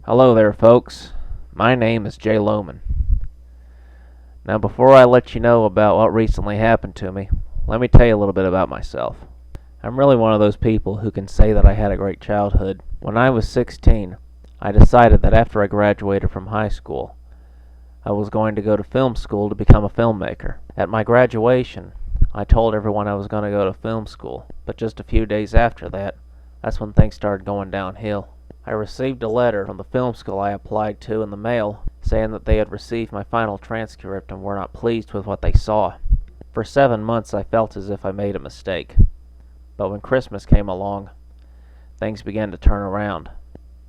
Hello there, folks. My name is Jay Lowman. Now, before I let you know about what recently happened to me, let me tell you a little bit about myself. I'm really one of those people who can say that I had a great childhood. When I was 16, I decided that after I graduated from high school, I was going to go to film school to become a filmmaker. At my graduation, I told everyone I was going to go to film school, but just a few days after that, that's when things started going downhill. I received a letter from the film school I applied to in the mail saying that they had received my final transcript and were not pleased with what they saw. For 7 months I felt as if I made a mistake. But when Christmas came along, things began to turn around.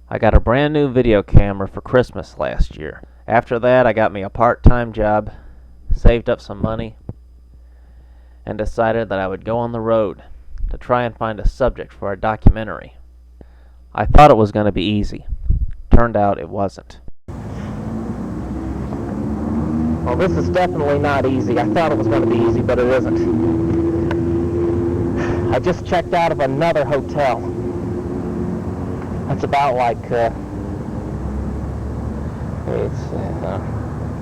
I got a brand new video camera for Christmas last year. After that, I got me a part-time job, saved up some money, and decided that I would go on the road to try and find a subject for a documentary. I thought it was going to be easy. Turned out it wasn't. Well, this is definitely not easy. I thought it was going to be easy, but it isn't. I just checked out of another hotel. That's about like,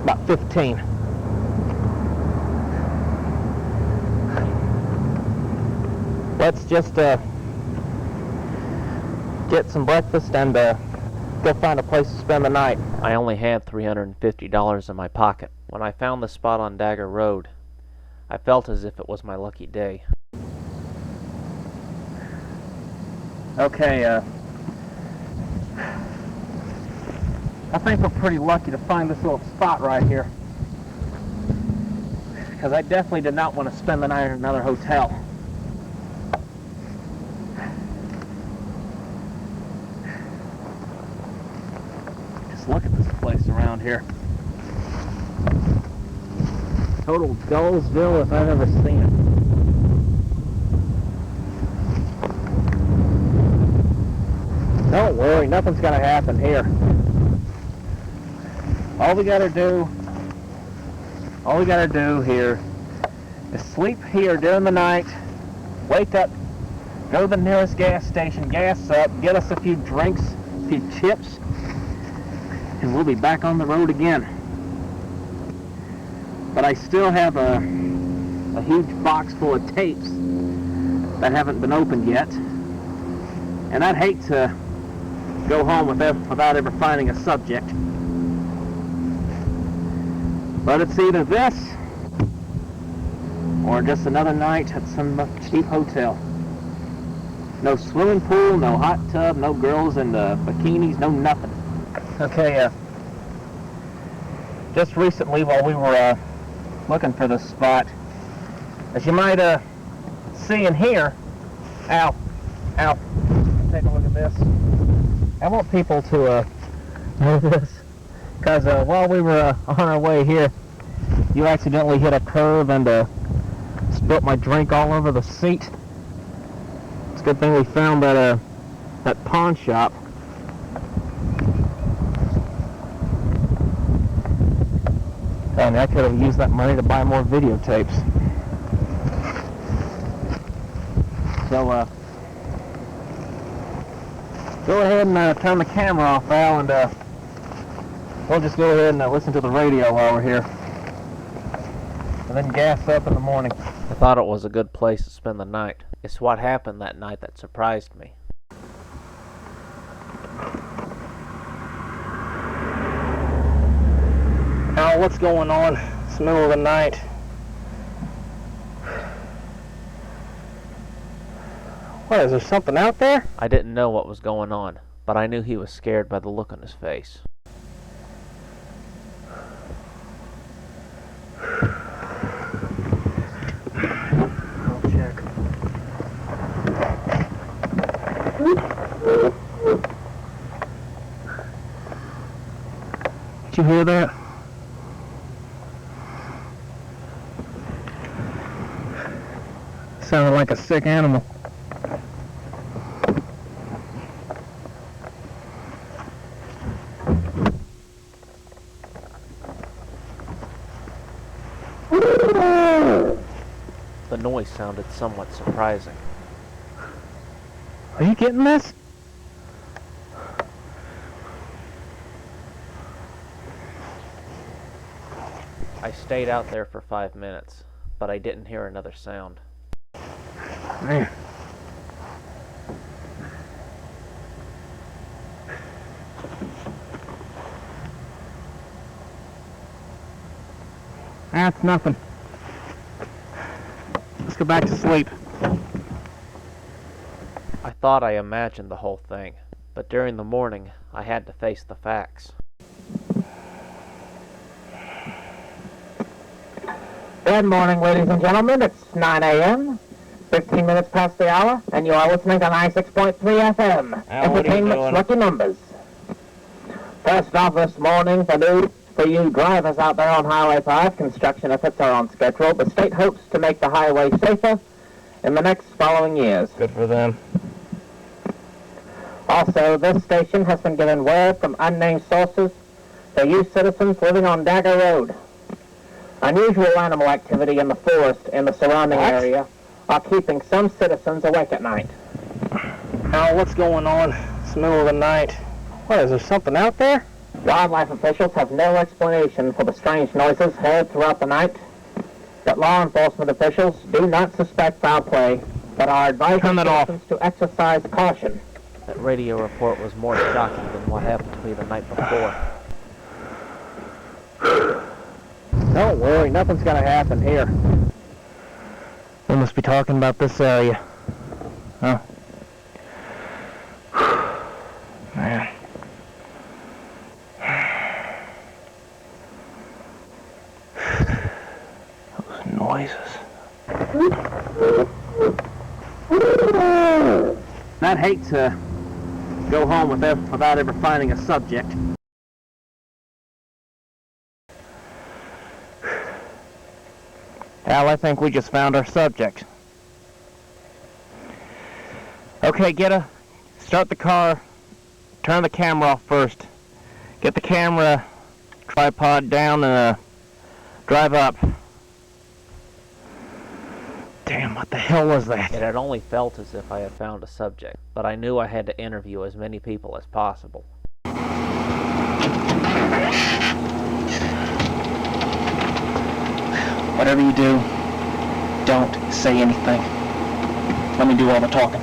about 15. Let's just get some breakfast and go find a place to spend the night. I only had $350 in my pocket. When I found the spot on Dagger Road, I felt as if it was my lucky day. Okay, I think we're pretty lucky to find this little spot right here, because I definitely did not want to spend the night in another hotel. Just look at this place around here. Total Gullsville if I've ever seen it. Don't worry, nothing's gonna happen here. All we gotta do here is sleep here during the night, wake up, go to the nearest gas station, gas up, get us a few drinks, a few chips, and we'll be back on the road again. But I still have a huge box full of tapes that haven't been opened yet, and I'd hate to go home without ever finding a subject. But it's either this or just another night at some cheap hotel. No swimming pool, no hot tub, no girls in bikinis, no nothing. Okay, just recently while we were looking for this spot, as you might see and hear, ow, take a look at this. I want people to know this, because while we were on our way here, you accidentally hit a curve and spilt my drink all over the seat. It's a good thing we found that pawn shop. And I could have used that money to buy more videotapes. So, go ahead and turn the camera off, Al, and we'll just go ahead and listen to the radio while we're here. And then gas up in the morning. I thought it was a good place to spend the night. It's what happened that night that surprised me. Al, what's going on? It's the middle of the night. What, is there something out there? I didn't know what was going on, but I knew he was scared by the look on his face. I'll check. Did you hear that? Sounded like a sick animal. The noise sounded somewhat surprising. Are you getting this? I stayed out there for 5 minutes, but I didn't hear another sound. Man. That's nothing. Let's go back to sleep. I thought I imagined the whole thing, but during the morning, I had to face the facts. Good morning, ladies and gentlemen. It's 9 a.m., 15 minutes past the hour, and you are listening to 96.3 FM. Entertainment's lucky numbers. First off this morning, for you drivers out there on Highway 5, construction efforts are on schedule. The state hopes to make the highway safer in the next following years. Good for them. Also, this station has been given word from unnamed sources that you citizens living on Dagger Road. Unusual animal activity in the forest in the surrounding area are keeping some citizens awake at night. Al, what's going on? It's the middle of the night. What, is there something out there? Wildlife officials have no explanation for the strange noises heard throughout the night. But law enforcement officials do not suspect foul play, but are advising citizens to exercise caution. That radio report was more shocking than what happened to me the night before. Don't worry, nothing's gonna happen here. They must be talking about this area. Huh? Man. Those noises. I'd hate to go home without ever finding a subject. Al, I think we just found our subject. Okay, start the car, turn the camera off first. Get the camera tripod down and drive up. Damn, what the hell was that? It had only felt as if I had found a subject, but I knew I had to interview as many people as possible. Whatever you do, don't say anything. Let me do all the talking.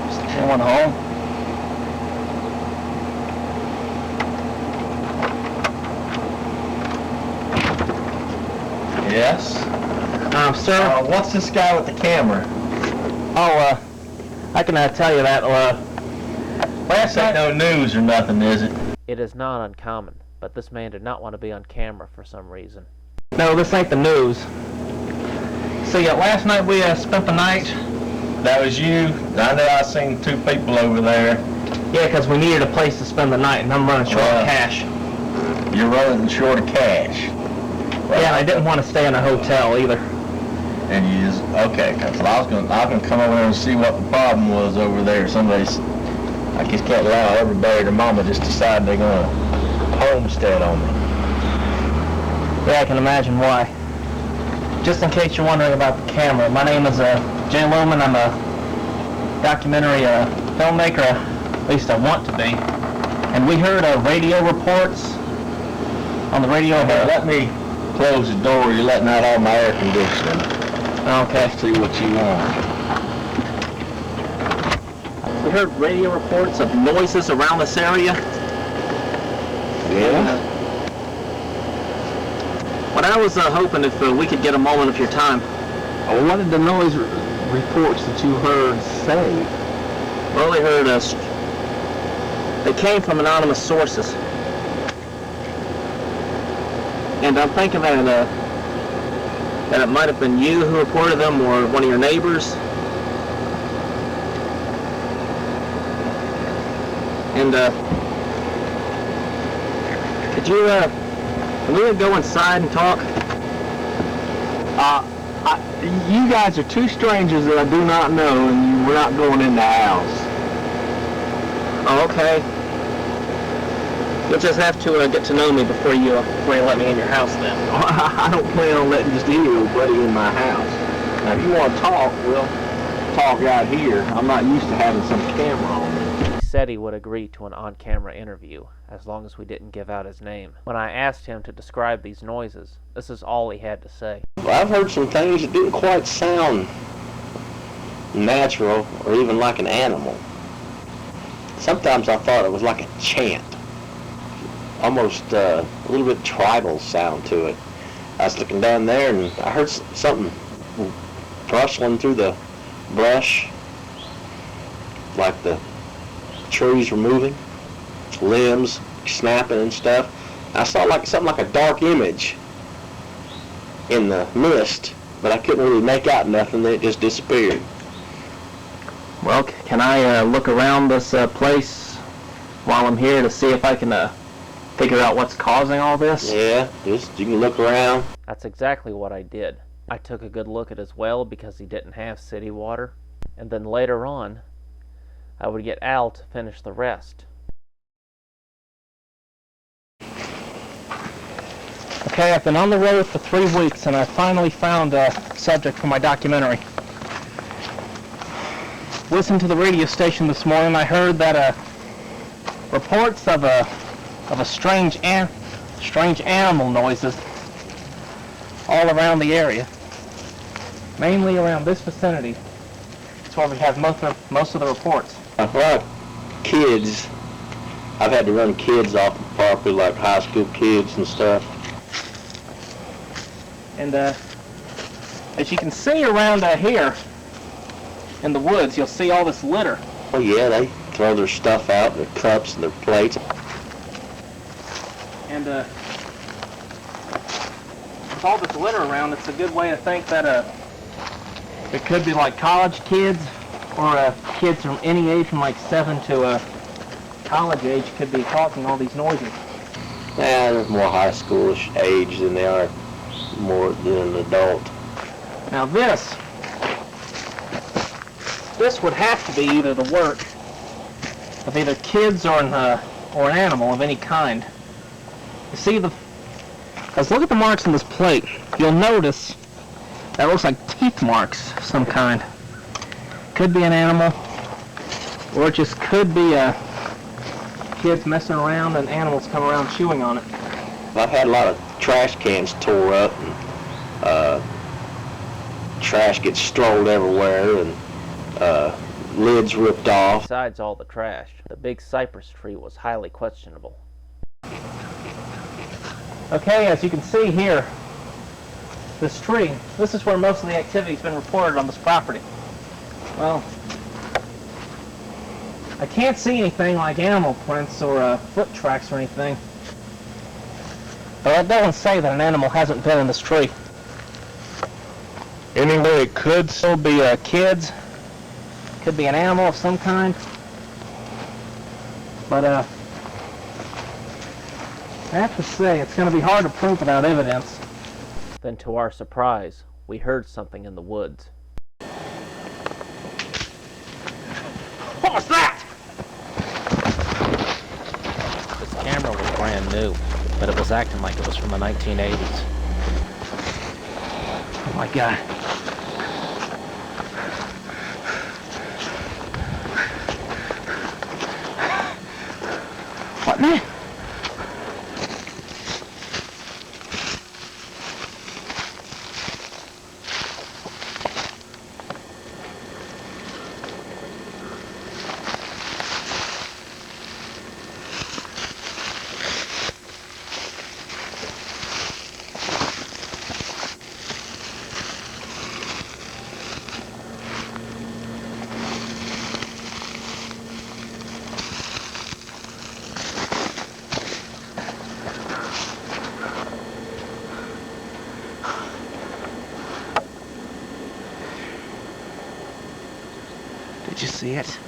Is anyone home? Yes? Sir? What's this guy with the camera? I can tell you that. Last night no news or nothing, is it? It is not uncommon, but this man did not want to be on camera for some reason. No, this ain't the news. See, last night we spent the night. That was you. I know I seen two people over there. Yeah, because we needed a place to spend the night, and I'm running short of cash. You're running short of cash. Yeah, and I didn't want to stay in a hotel either. And you just, okay, because I was gonna come over there and see what the problem was over there. Somebody's, I just can't allow everybody and their mama just decide they're gonna homestead on me. Yeah, I can imagine why. Just in case you're wondering about the camera, my name is Jay Lowman. I'm a documentary filmmaker, at least I want to be. And we heard radio reports on the radio. Let me close the door. You're letting out all my air conditioning. Okay. Let's see what you want. We heard radio reports of noises around this area. Yeah? But I was hoping if we could get a moment of your time. What did the noise reports that you heard say? Well, they heard us. They came from anonymous sources. And I'm thinking that it might have been you who reported them, or one of your neighbors. And could you can we go inside and talk? You guys are two strangers that I do not know, and we're not going in the house. Oh, okay. You'll just have to get to know me before you let me in your house then. I don't plan on letting just any old buddy in my house. Now, if you want to talk, well, talk right here. I'm not used to having some camera on me. He said he would agree to an on-camera interview, as long as we didn't give out his name. When I asked him to describe these noises, this is all he had to say. I've heard some things that didn't quite sound natural or even like an animal. Sometimes I thought it was like a chant, almost a little bit tribal sound to it. I was looking down there and I heard something rustling through the brush, like the trees were moving, limbs snapping and stuff. I saw like something like a dark image in the mist, but I couldn't really make out nothing. It just disappeared. Well, can I look around this place while I'm here to see if I can figure out what's causing all this? Yeah, just you can look around. That's exactly what I did. I took a good look at his well because he didn't have city water, and then later on, I would get Al to finish the rest. Okay, I've been on the road for 3 weeks and I finally found a subject for my documentary. Listened to the radio station this morning. I heard that reports of strange animal noises all around the area, mainly around this vicinity. That's where we have most of the reports. A lot of kids, I've had to run kids off the property, like high school kids and stuff. And as you can see around here in the woods, you'll see all this litter. Oh yeah, they throw their stuff out, their cups and their plates. And with all this litter around, it's a good way to think that it could be like college kids or kids from any age from like 7 to college age could be causing all these noises. Yeah, they're more high schoolish age than they are more than an adult. Now this would have to be either the work of either kids or an animal of any kind. You see let's look at the marks on this plate. You'll notice that looks like teeth marks of some kind. Could be an animal, or it just could be kids messing around and animals come around chewing on it. I've had a lot of trash cans tore up and trash gets strolled everywhere and lids ripped off. Besides all the trash, the big cypress tree was highly questionable. Okay, as you can see here, this tree, this is where most of the activity's been reported on this property. Well, I can't see anything like animal prints or foot tracks or anything. But that doesn't say that an animal hasn't been in this tree. Anyway, it could still be kids. Could be an animal of some kind. But I have to say, it's going to be hard to prove without evidence. Then to our surprise, we heard something in the woods. What was that? This camera was brand new, but it was acting like it was from the 1980s. Oh my God. What, man? Did you see it?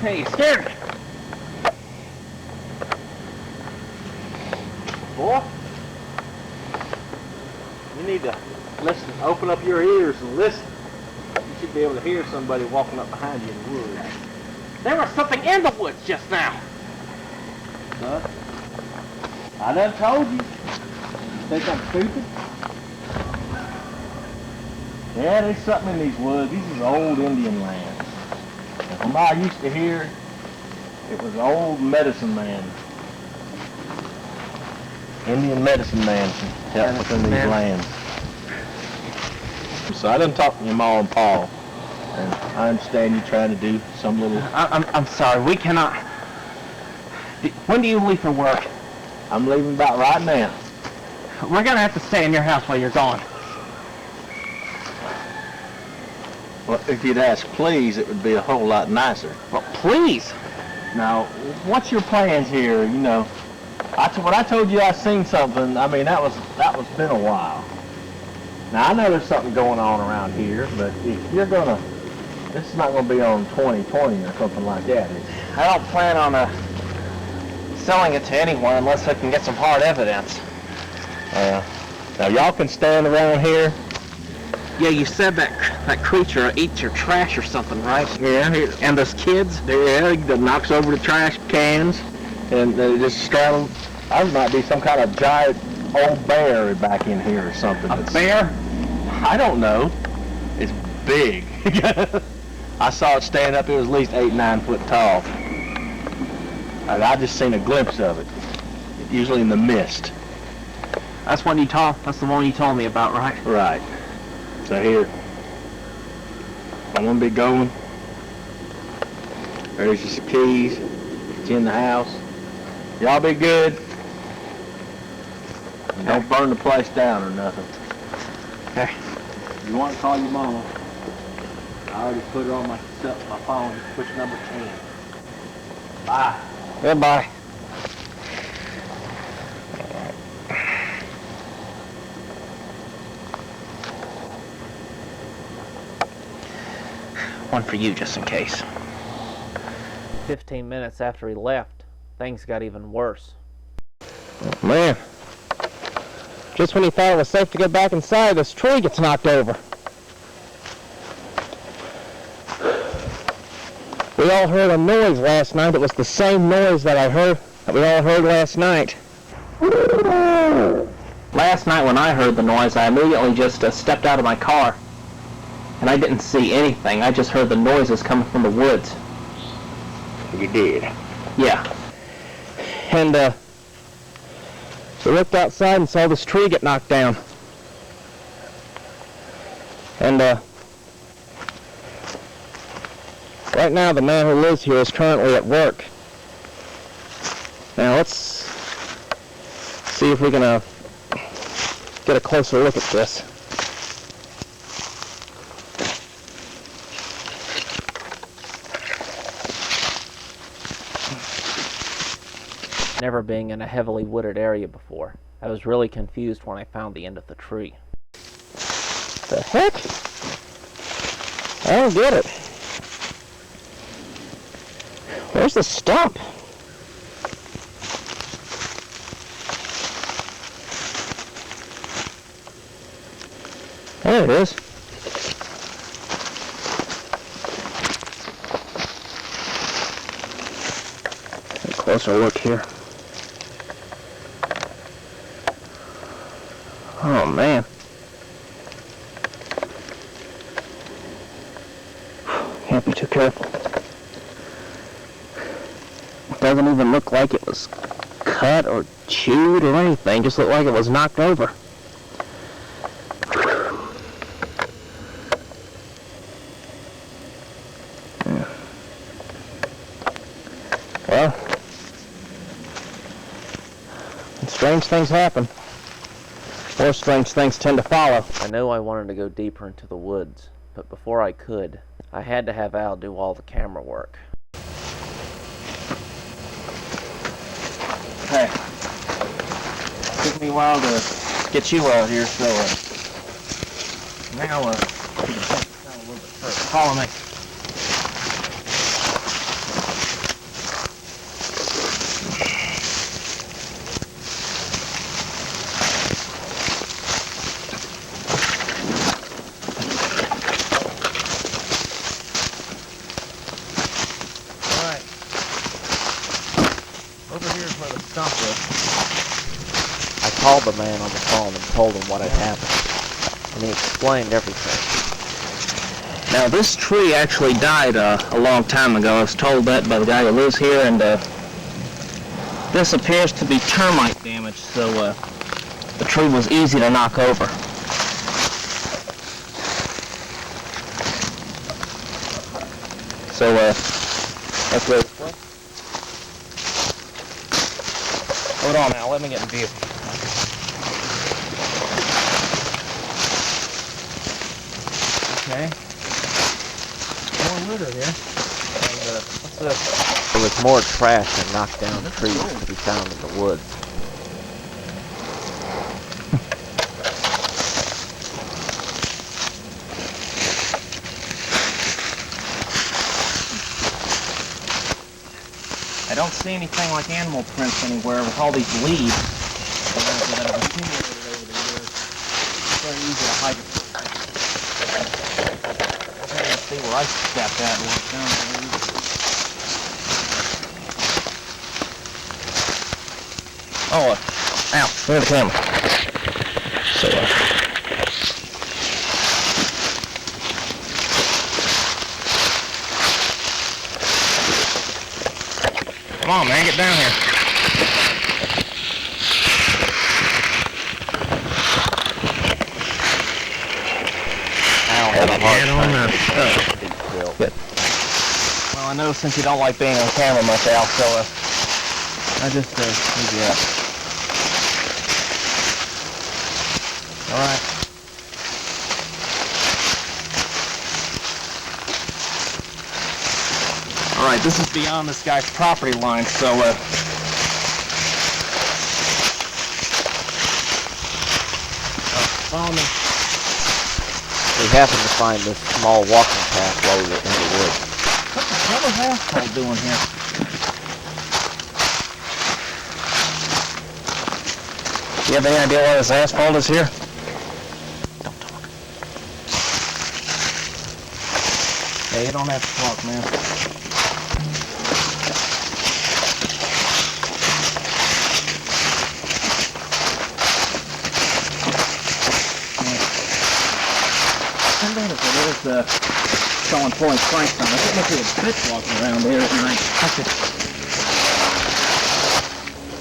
Hey, you scared me. Boy, you need to listen. Open up your ears and listen. You should be able to hear somebody walking up behind you in the woods. There was something in the woods just now. Son, I done told you. You think I'm stupid? Yeah, there's something in these woods. These is old Indian lands. And from what I used to hear, it was old medicine man. Indian medicine man helped within these lands. So I done talked to your Ma and Pa, and I understand you trying to do some little... I'm sorry, we cannot... When do you leave for work? I'm leaving about right now. We're gonna have to stay in your house while you're gone. Well, if you'd ask please, it would be a whole lot nicer. Well, please! Now, what's your plans here? You know, when I told you I seen something, I mean, that was been a while. Now, I know there's something going on around here, but if you're gonna, this is not gonna be on 2020 or something like that, is it? I don't plan on selling it to anyone unless I can get some hard evidence. Now, y'all can stand around here. Yeah, you said that creature eats your trash or something, right? Yeah, And those kids? yeah, that knocks over the trash cans, and they just straddle. There might be some kind of giant old bear back in here or something. A bear? I don't know. It's big. I saw it stand up. It was at least 8-9 foot tall. And I just seen a glimpse of it, usually in the mist. That's the one you told me about, right? Right. So here, I'm gonna be going. There's just the keys. It's in the house. Y'all be good. And don't burn the place down or nothing. Okay. If you want to call your mama, I already put her on my phone. Just push number 10. Bye. Goodbye. One for you, just in case. 15 minutes after he left, things got even worse. Man, just when you thought it was safe to get back inside, this tree gets knocked over. We all heard a noise last night. It was the same noise that we all heard last night. Last night when I heard the noise, I immediately just stepped out of my car. And I didn't see anything. I just heard the noises coming from the woods. You did? Yeah. And, we looked outside and saw this tree get knocked down. And, right now the man who lives here is currently at work. Now let's see if we can, get a closer look at this. Never being in a heavily wooded area before, I was really confused when I found the end of the tree. The heck? I don't get it. Where's the stump? There it is. A closer look here. Oh man. Can't be too careful. It doesn't even look like it was cut or chewed or anything. Just looked like it was knocked over. Yeah. Well, strange things happen. More strange things tend to follow. I know I wanted to go deeper into the woods, but before I could, I had to have Al do all the camera work. Hey, took me a while to get you out here, so now take a little bit further. Follow me. a man on the phone and told him what had happened, and he explained everything. Now, this tree actually died a long time ago. I was told that by the guy who lives here, and this appears to be termite damage, so the tree was easy to knock over. So, that's what. Hold on now, let me get in view. Okay. More litter here. And, what's this? There was more trash and knocked down trees to be found in the woods. I don't see anything like animal prints anywhere with all these leaves that have accumulated over the years. It's very easy to hide it. I can't see where I stepped at and walked down there. Oh, ow, look at the camera. So, come on, man, get down here. Al had a hard time. Good. Well, I know since you don't like being on camera much, Al, so I just leave you up. All right. All right, this is beyond this guy's property line, so follow me. We happened to find this small walking path while we were in the woods. What the hell is asphalt doing here? You have any idea why this asphalt is here? Don't talk. Hey, you don't have to talk, man. Come down if it is showing pulling strikes on. I think there must be a bitch walking around here at night.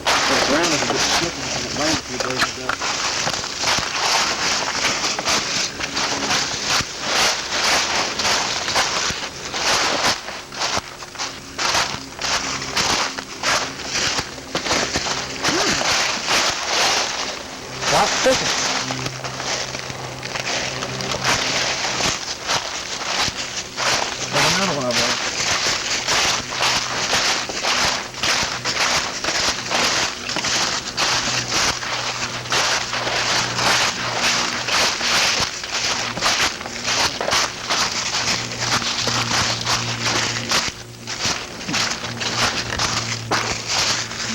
The ground is a bit slippery from the rain a few days ago. Lots of thickets. There's another one over there.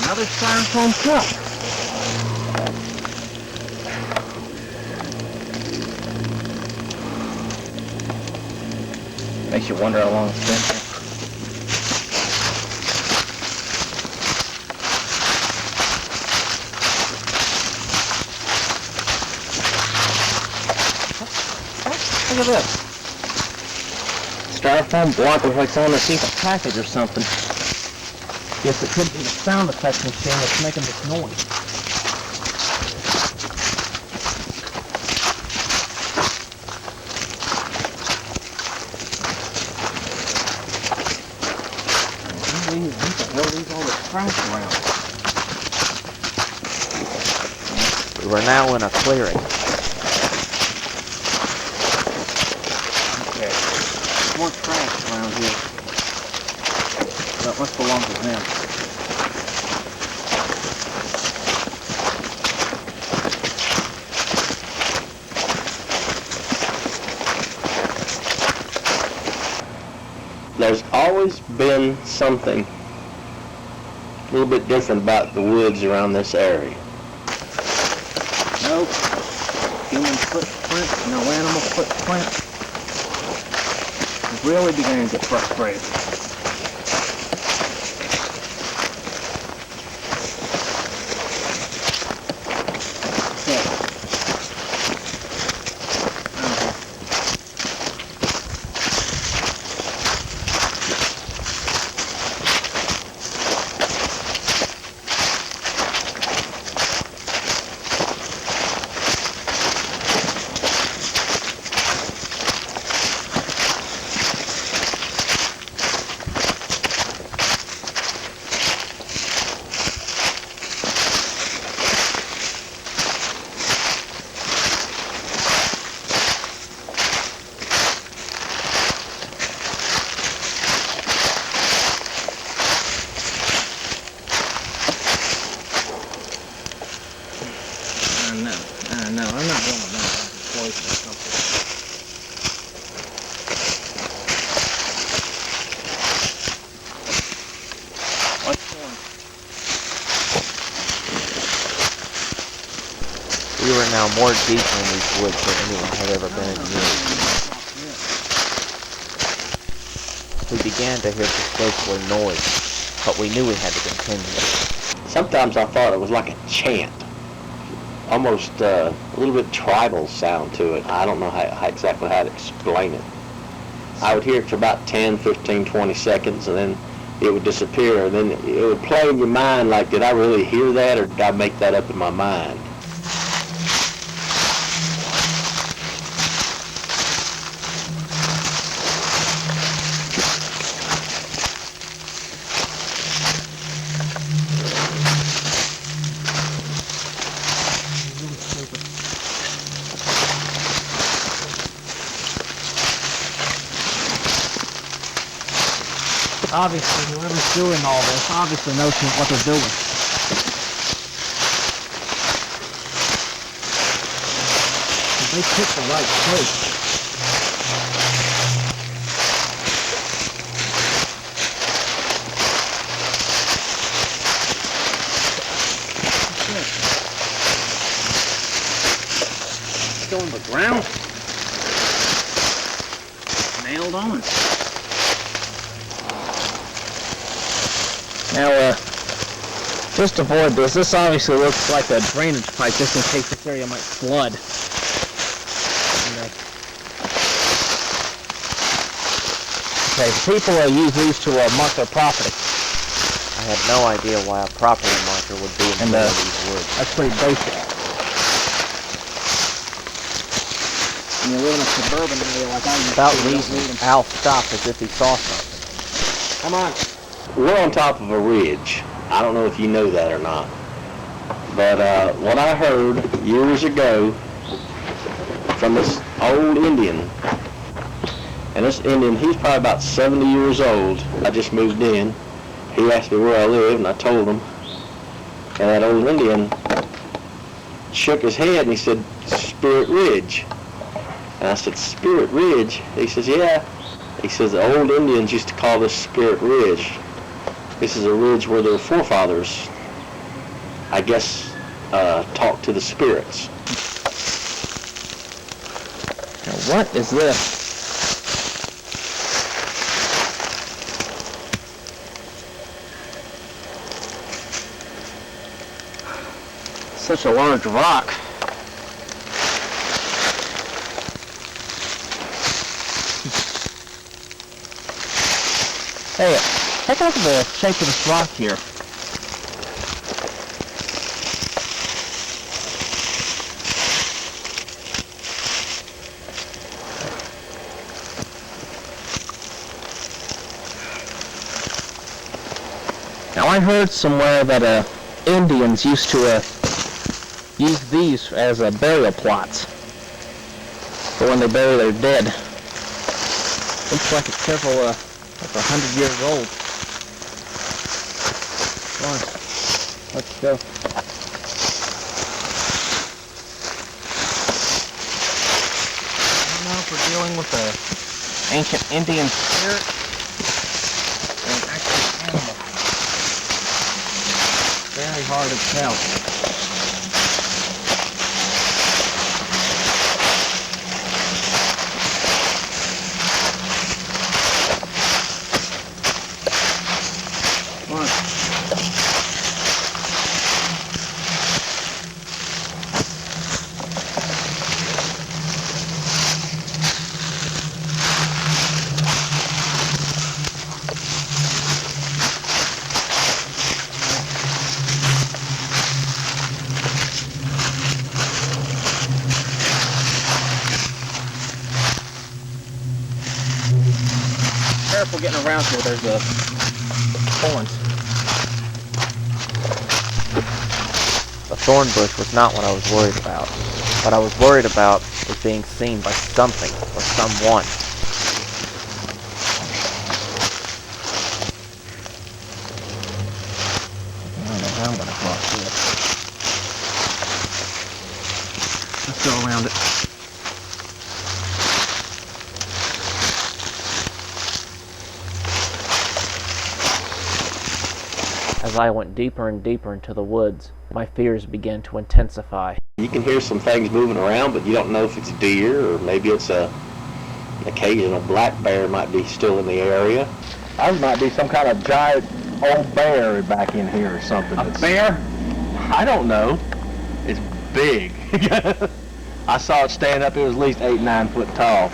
Another styrofoam cup. Makes you wonder how long it's been here. Look at this. Styrofoam block looks like someone received a package or something. Guess it could be the sound effects machine that's making this noise. We were now in a clearing. Okay. More trash around here. That must belong to them. There's always been something a little bit different about the woods around this area. Nope. Human footprint, no animal footprint. I'm really beginning to get frustrated. now more deeper in these woods than anyone had ever been in years. We began to hear suspicious noise, but we knew we had to continue. Sometimes I thought it was like a chant, almost a little bit tribal sound to it. I don't know exactly how to explain it. I would hear it for about 10, 15, 20 seconds, and then it would disappear, and then it would play in your mind like, did I really hear that, or did I make that up in my mind? Obviously, whoever's doing all this obviously knows what they're doing. They picked the right place. Still on the ground. Nailed on. Now, just avoid this. This obviously looks like a drainage pipe, just in case this area might flood. Okay, people use these to mark their property. I had no idea why a property marker would be in the middle of these woods. That's pretty basic. When you live in a suburban area like I used to, Without reason, Al stopped as if he saw something. come on. We're on top of a ridge. I don't know if you know that or not. But what I heard years ago from this old Indian, and this Indian, he's probably about 70 years old. I just moved in. He asked me where I live, and I told him. And that old Indian shook his head, and he said, Spirit Ridge. And I said, Spirit Ridge? He says, yeah. He says, the old Indians used to call this Spirit Ridge. This is a ridge where their forefathers, I guess, talked to the spirits. Now what is this? Such a large rock. Hey, take a look at the shape of this rock here. Now I heard somewhere that Indians used to use these as burial plots for when they bury their dead. Looks like it's several, like 100 years old. Come on, let's go. I don't know if we're dealing with an ancient Indian spirit or an actual animal. Very hard to tell. Come on. Careful getting around here, there's thorns. The thorn bush was not what I was worried about. What I was worried about was being seen by something or someone. I don't know how I'm going to cross this. Let's go around it. As I went deeper and deeper into the woods, my fears began to intensify. You can hear some things moving around, but you don't know if it's a deer or maybe it's an occasional black bear might be still in the area. There might be some kind of giant old bear back in here or something. A bear? I don't know. It's big. I saw it stand up. It was at least 8-9 foot tall.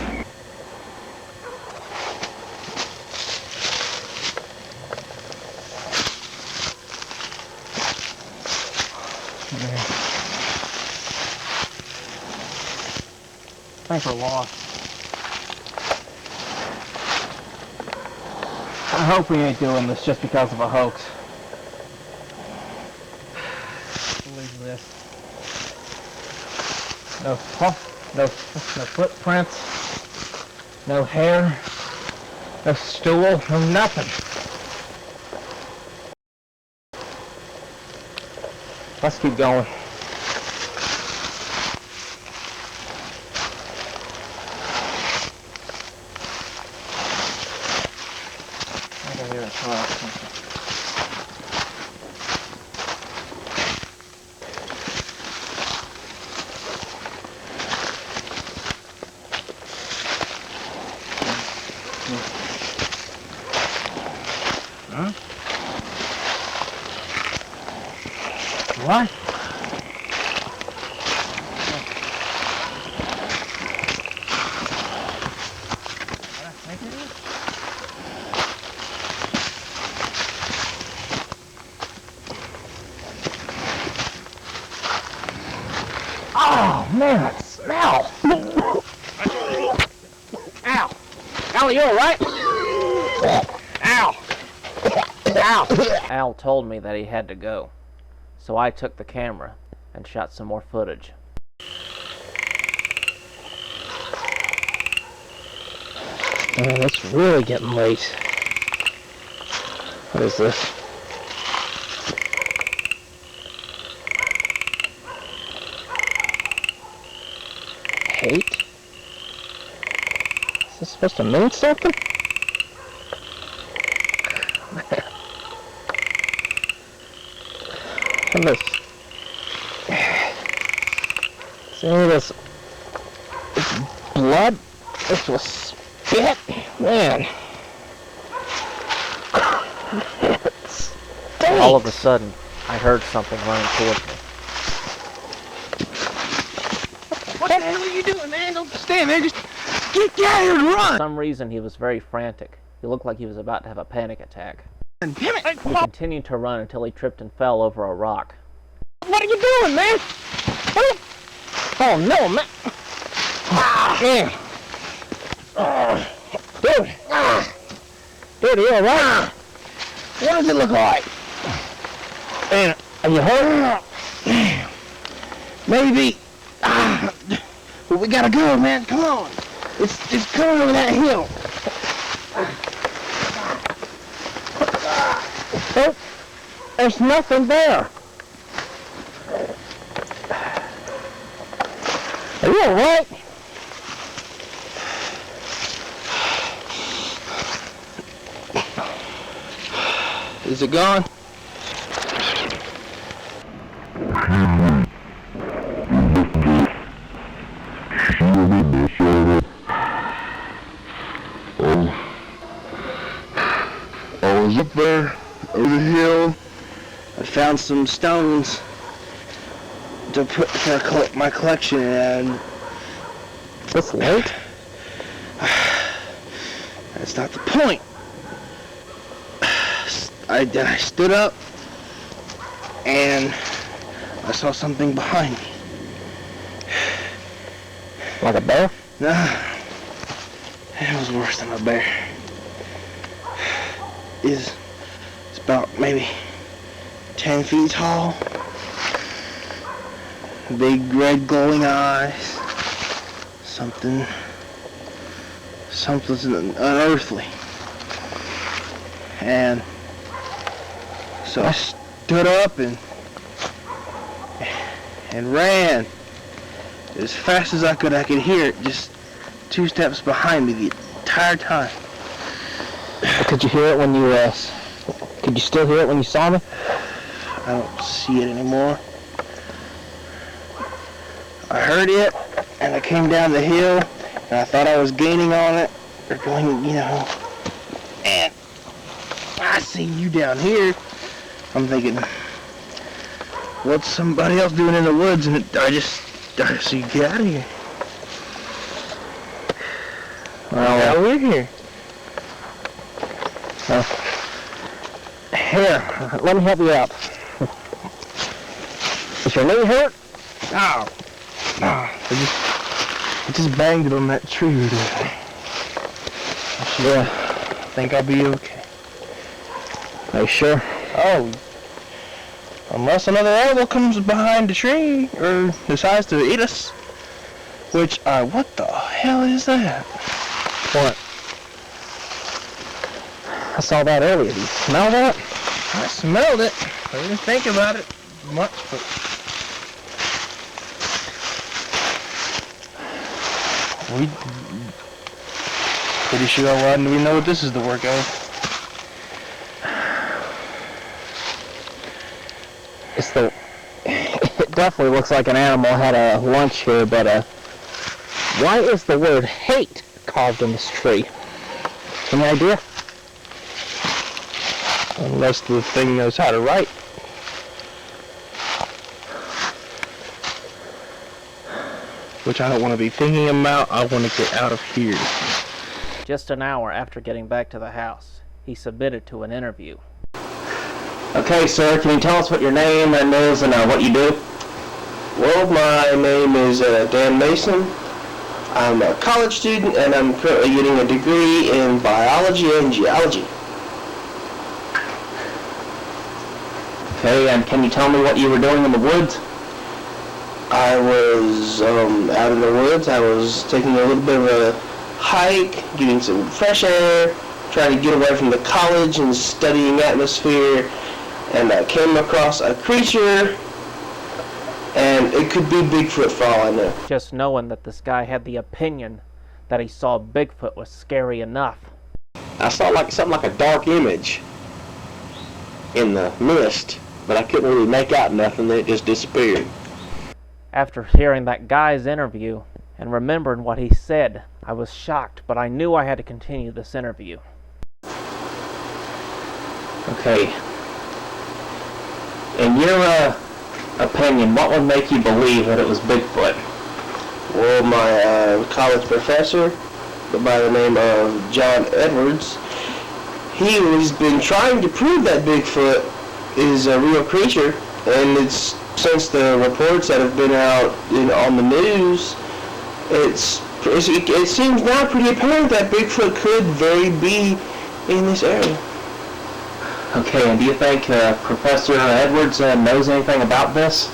Thanks for lost. I hope we ain't doing this just because of a hoax. Believe this. No footprints, no hair, no stool, no nothing. Let's keep going. I can hear a truck. Huh? What? Oh man, that smell! Ow! Al, you alright? Ow! Ow! Al told me that he had to go, so I took the camera and shot some more footage. Man, it's really getting late. What is this? Hate? Is this supposed to mean something? And this... See this... It's blood? This was spit? Man. All of a sudden, I heard something running towards me. What the hell are you doing, man? Don't stand there. Just get out here and For run. some reason, he was very frantic. He looked like he was about to have a panic attack. Damn it. He continued to run until he tripped and fell over a rock. What are you doing, man? Oh, no, man. Man. Dude. Dude, are you alright? What does it look like? Man, are you hurt? Maybe. But we gotta go, man. Come on. It's coming over that hill. Oh, there's nothing there. Are you alright? Is it gone? I was up there over the hill. I found some stones to put for my collection, and it's late. That's not the point. I stood up and I saw something behind me. Like a bear? No. It was worse than a bear. It's about maybe 10 feet tall. Big red glowing eyes. Something unearthly. And so I stood up and ran as fast as I could. I could hear it just 2 steps behind me the entire time. Could you hear it when you could you still hear it when you saw me? I don't see it anymore. I heard it, and I came down the hill, and I thought I was gaining on it, or going, you know, and I see you down here. I'm thinking, what's somebody else doing in the woods? And I see you get out of here. Well, now we're here. Here, let me help you out. Is your knee hurt? Oh. I just banged it on that tree. Yeah, I think I'll be okay. Are you sure? Oh, unless another animal comes behind the tree or decides to eat us. Which, what the hell is that? What? I saw that earlier. Did you smell that? I smelled it. I didn't think about it much, but... We pretty sure why do we know what this is the work of? It definitely looks like an animal had a lunch here, but why is the word hate carved in this tree? Any idea? Unless the thing knows how to write. Which I don't want to be thinking about. I want to get out of here. Just an hour after getting back to the house, he submitted to an interview. Okay, sir, can you tell us what your name is and what you do? Well, my name is Dan Maison. I'm a college student, and I'm currently getting a degree in biology and geology. Okay, and can you tell me what you were doing in the woods? I was out in the woods. I was taking a little bit of a hike, getting some fresh air, trying to get away from the college and studying atmosphere, and I came across a creature, and it could be Bigfoot for all I know. Just knowing that this guy had the opinion that he saw Bigfoot was scary enough. I saw something like a dark image in the mist, but I couldn't really make out nothing. Then it just disappeared. After hearing that guy's interview and remembering what he said, I was shocked, but I knew I had to continue this interview. Okay. In your opinion, what would make you believe that it was Bigfoot? Well, my college professor, by the name of John Edwards, he has been trying to prove that Bigfoot is a real creature, and it's since the reports that have been out on the news, it seems now pretty apparent that Bigfoot could very be in this area. Okay, and do you think Professor Edwards knows anything about this?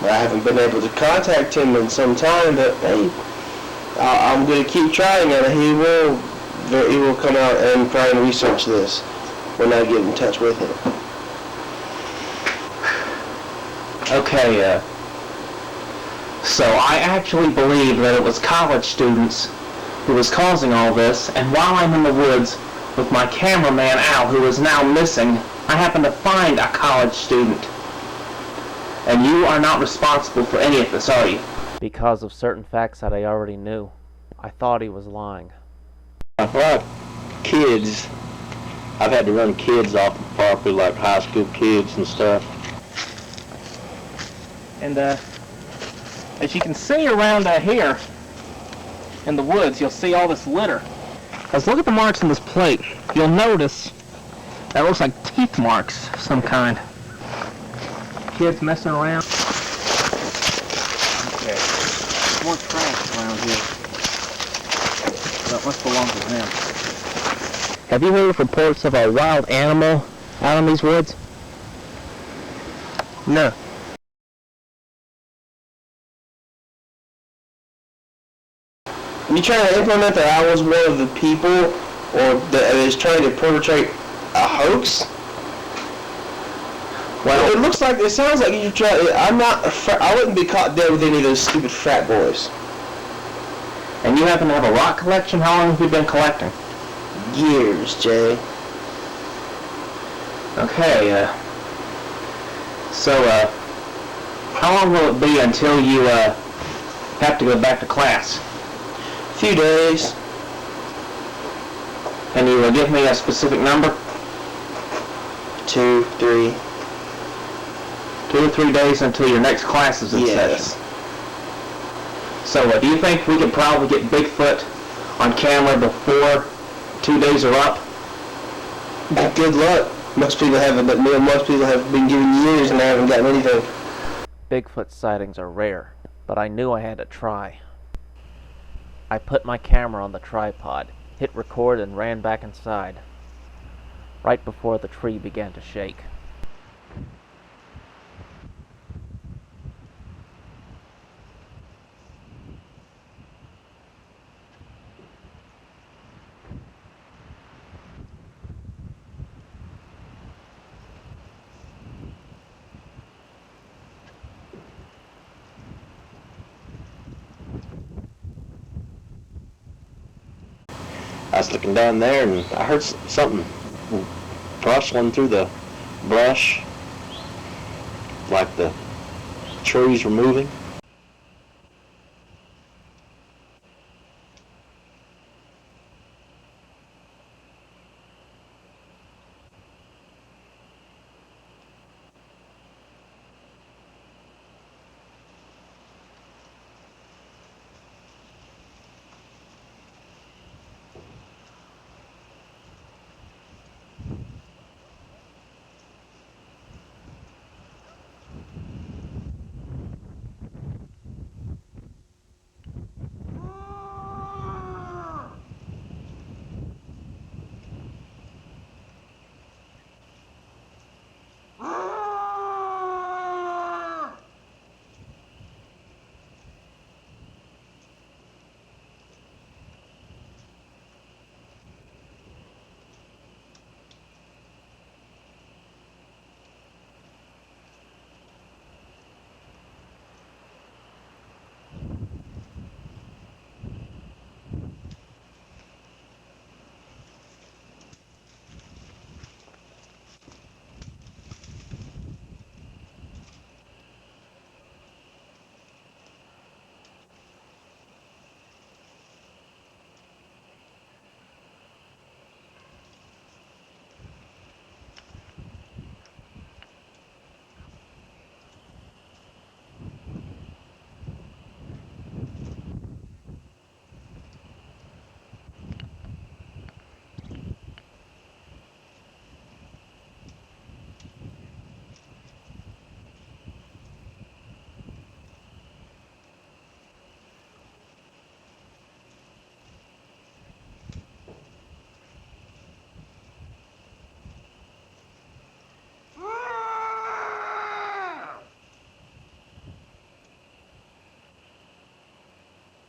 I haven't been able to contact him in some time, but hey, I'm going to keep trying, and he will come out and try and research this when I get in touch with him. Okay, so I actually believe that it was college students who was causing all this, and while I'm in the woods with my cameraman Al, who is now missing, I happen to find a college student. And you are not responsible for any of this, are you? Because of certain facts that I already knew, I thought he was lying. Well, kids, I've had to run kids off the property, like high school kids and stuff. And as you can see around here in the woods, you'll see all this litter. Let's look at the marks on this plate. You'll notice that looks like teeth marks of some kind. Kids messing around. Okay. More trash around here. That must belong to them. Have you heard of reports of a wild animal out in these woods? No. You trying to implement that I was one of the people, or that is trying to perpetrate a hoax? Well, it looks like, it sounds like you're trying. I wouldn't be caught dead with any of those stupid frat boys. And you happen to have a rock collection? How long have you been collecting? Years, Jay. Okay, so, How long will it be until you have to go back to class? A few days. And you will give me a specific number? 2, 3. 2 or 3 days until your next class is in Yes. session. So do you think we could probably get Bigfoot on camera before 2 days are up? Good luck. Most people haven't, but most people have been given years and they haven't gotten anything. Bigfoot sightings are rare, but I knew I had to try. I put my camera on the tripod, hit record, and ran back inside, right before the tree began to shake. I was looking down there and I heard something rustling through the brush, like the trees were moving.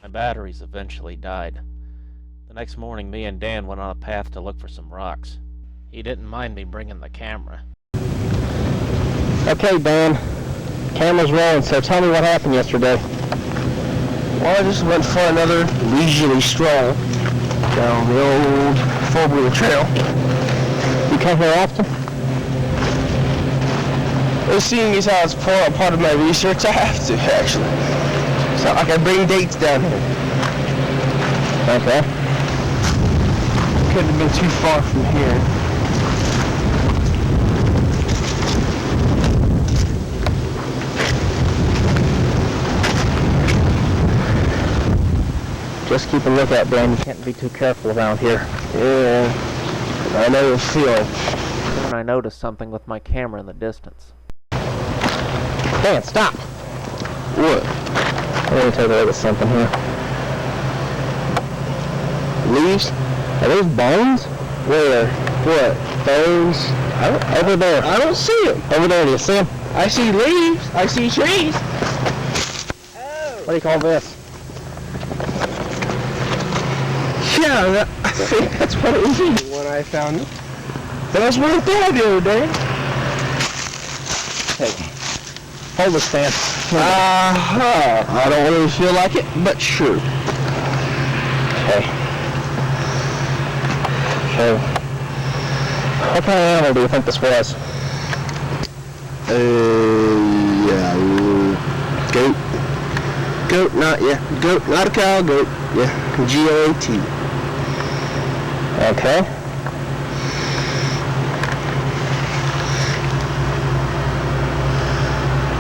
My batteries eventually died. The next morning, me and Dan went on a path to look for some rocks. He didn't mind me bringing the camera. Okay, Dan. Camera's rolling, so tell me what happened yesterday. Well, I just went for another leisurely stroll down the old four-wheeler trail. You come here often? Well, seeing as how it's part of my research, I have to, actually. It's not like I bring dates down here. Okay. Couldn't have been too far from here. Just keep a lookout, Dan. You can't be too careful around here. Yeah, I know the feeling. Then I noticed something with my camera in the distance. Dan, stop! What? Let me take a look at something here. Leaves? Are those bones? Where? What? Bones? Over there. I don't see them. Over there, do you see them? I see leaves. I see trees. Oh. What do you call this? Yeah, I think that's what it was when I found it. That was right there the other day. Hey, hold this, Dan. I don't really feel like it, but sure. Okay. Okay. What kind of animal do you think this was? Yeah, Goat. Goat, not, yeah. Goat, not a cow, goat. Yeah. G-O-A-T. Okay.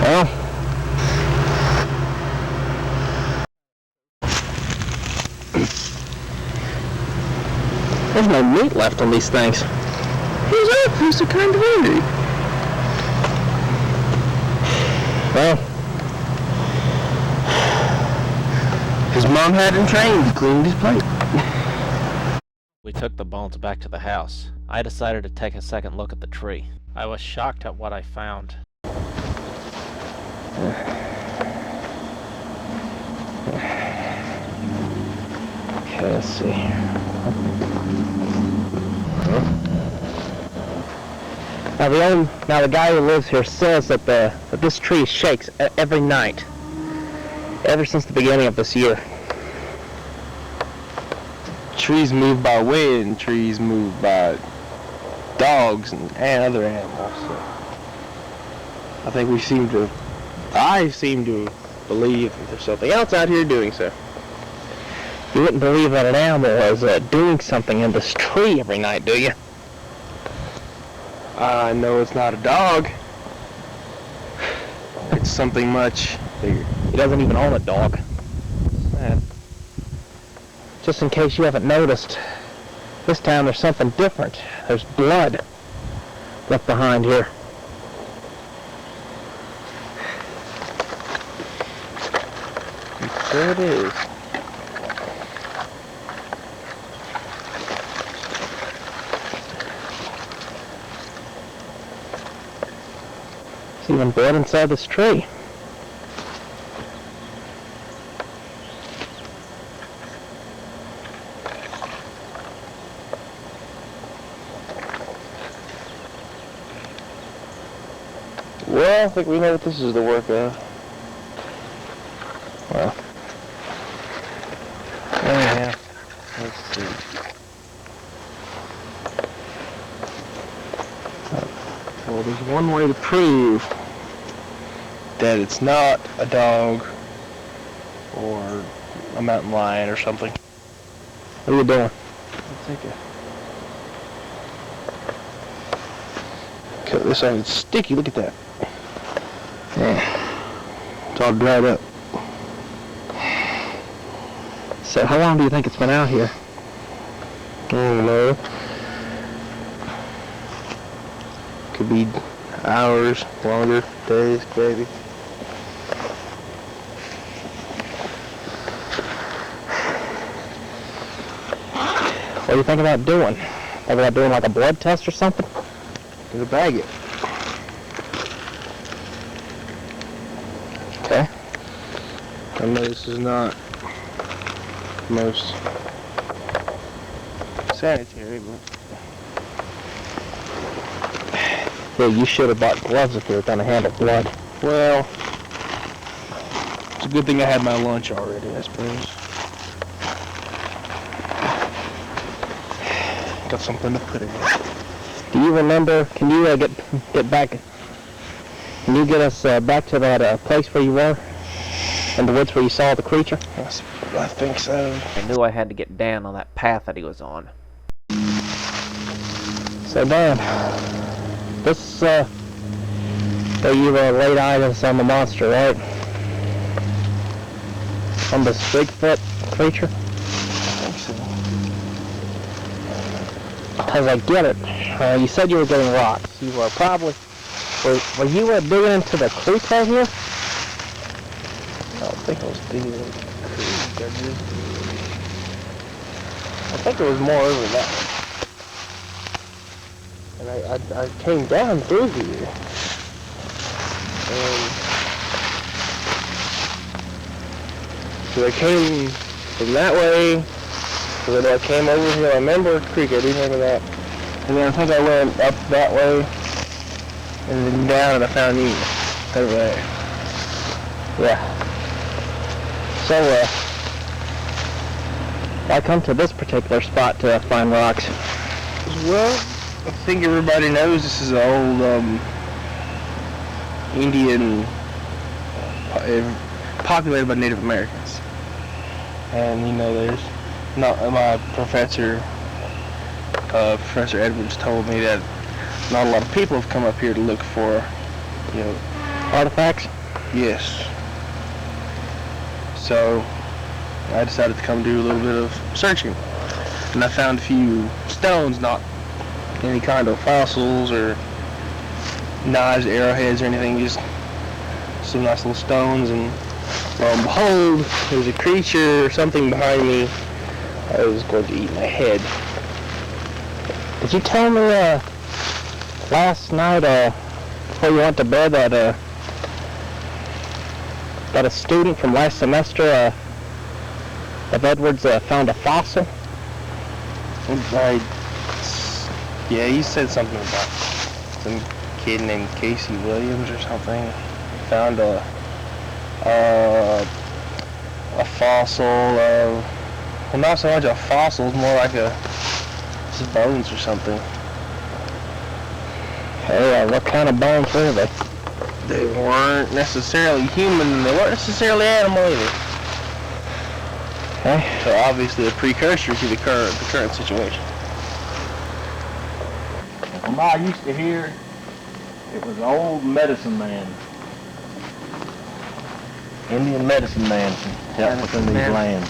Well. There's no meat left on these things. Who's that? Who's the kind of hungry? Well, his mom had him trained. He cleaned his plate. We took the bones back to the house. I decided to take a second look at the tree. I was shocked at what I found. Okay, let's see. Now the guy who lives here says that this tree shakes every night, ever since the beginning of this year. Trees move by wind. Trees move by dogs and other animals. So I seem to believe that there's something else out here doing so. You wouldn't believe that an animal is doing something in this tree every night, do you? I know it's not a dog. It's something much bigger. He doesn't even own a dog. Man. Just in case you haven't noticed, this time there's something different. There's blood left behind here. There it is. There's even blood inside this tree. Well, I think we know what this is the work of. Well, anyhow, let's see. Well, there's one way to prove that it's not a dog or a mountain lion or something. What are you doing? Let's take a cut this out. It's sticky. Look at that. Yeah, it's all dried up. So, how long do you think it's been out here? I don't know. Could be hours, longer, days, maybe. What do you think about doing? Think about doing like a blood test or something? Gonna bag it. Okay. I know this is not most sanitary, but yeah, you should have bought gloves if you were gonna handle blood. Well, it's a good thing I had my lunch already, I suppose. Got something to put in it. Do you remember? Can you get back? Can you get us back to that place where you were in the woods where you saw the creature? I think so. I knew I had to get Dan on that path that he was on. So Dan, this so you laid eyes on the monster, right? On this Bigfoot creature? I think so. Because I get it. You said you were getting rocks. You were probably... Were you digging into the creek right here? I don't think I was digging into the creek, I think it was more over that way. And I came down through here. And so I came from that way. So then I came over here. I remember the creek. I do remember that. And then I think I went up that way. And then down and I found you. Over there. Yeah. So, I come to this particular spot to find rocks. Well, I think everybody knows this is an old Indian populated by Native Americans. And you know, there's not my professor, Professor Edwards, told me that not a lot of people have come up here to look for, you know, Artifacts? yes. So I decided to come do a little bit of searching, and I found a few stones, not any kind of fossils or knives, arrowheads, or anything, just some nice little stones. And lo and behold, there's a creature or something behind me. I was going to eat my head. Did you tell me last night before you went to bed that a student from last semester of Edwards found a fossil? Yeah, he said something about some kid named Casey Williams or something found a fossil of, well, not so much a fossil, it's more like just bones or something. Hey, what kind of bones were they? They weren't necessarily human, and they weren't necessarily animal either. Okay. So obviously a precursor to the current situation. From what I used to hear, it was an old medicine man. Indian medicine man from within these lands.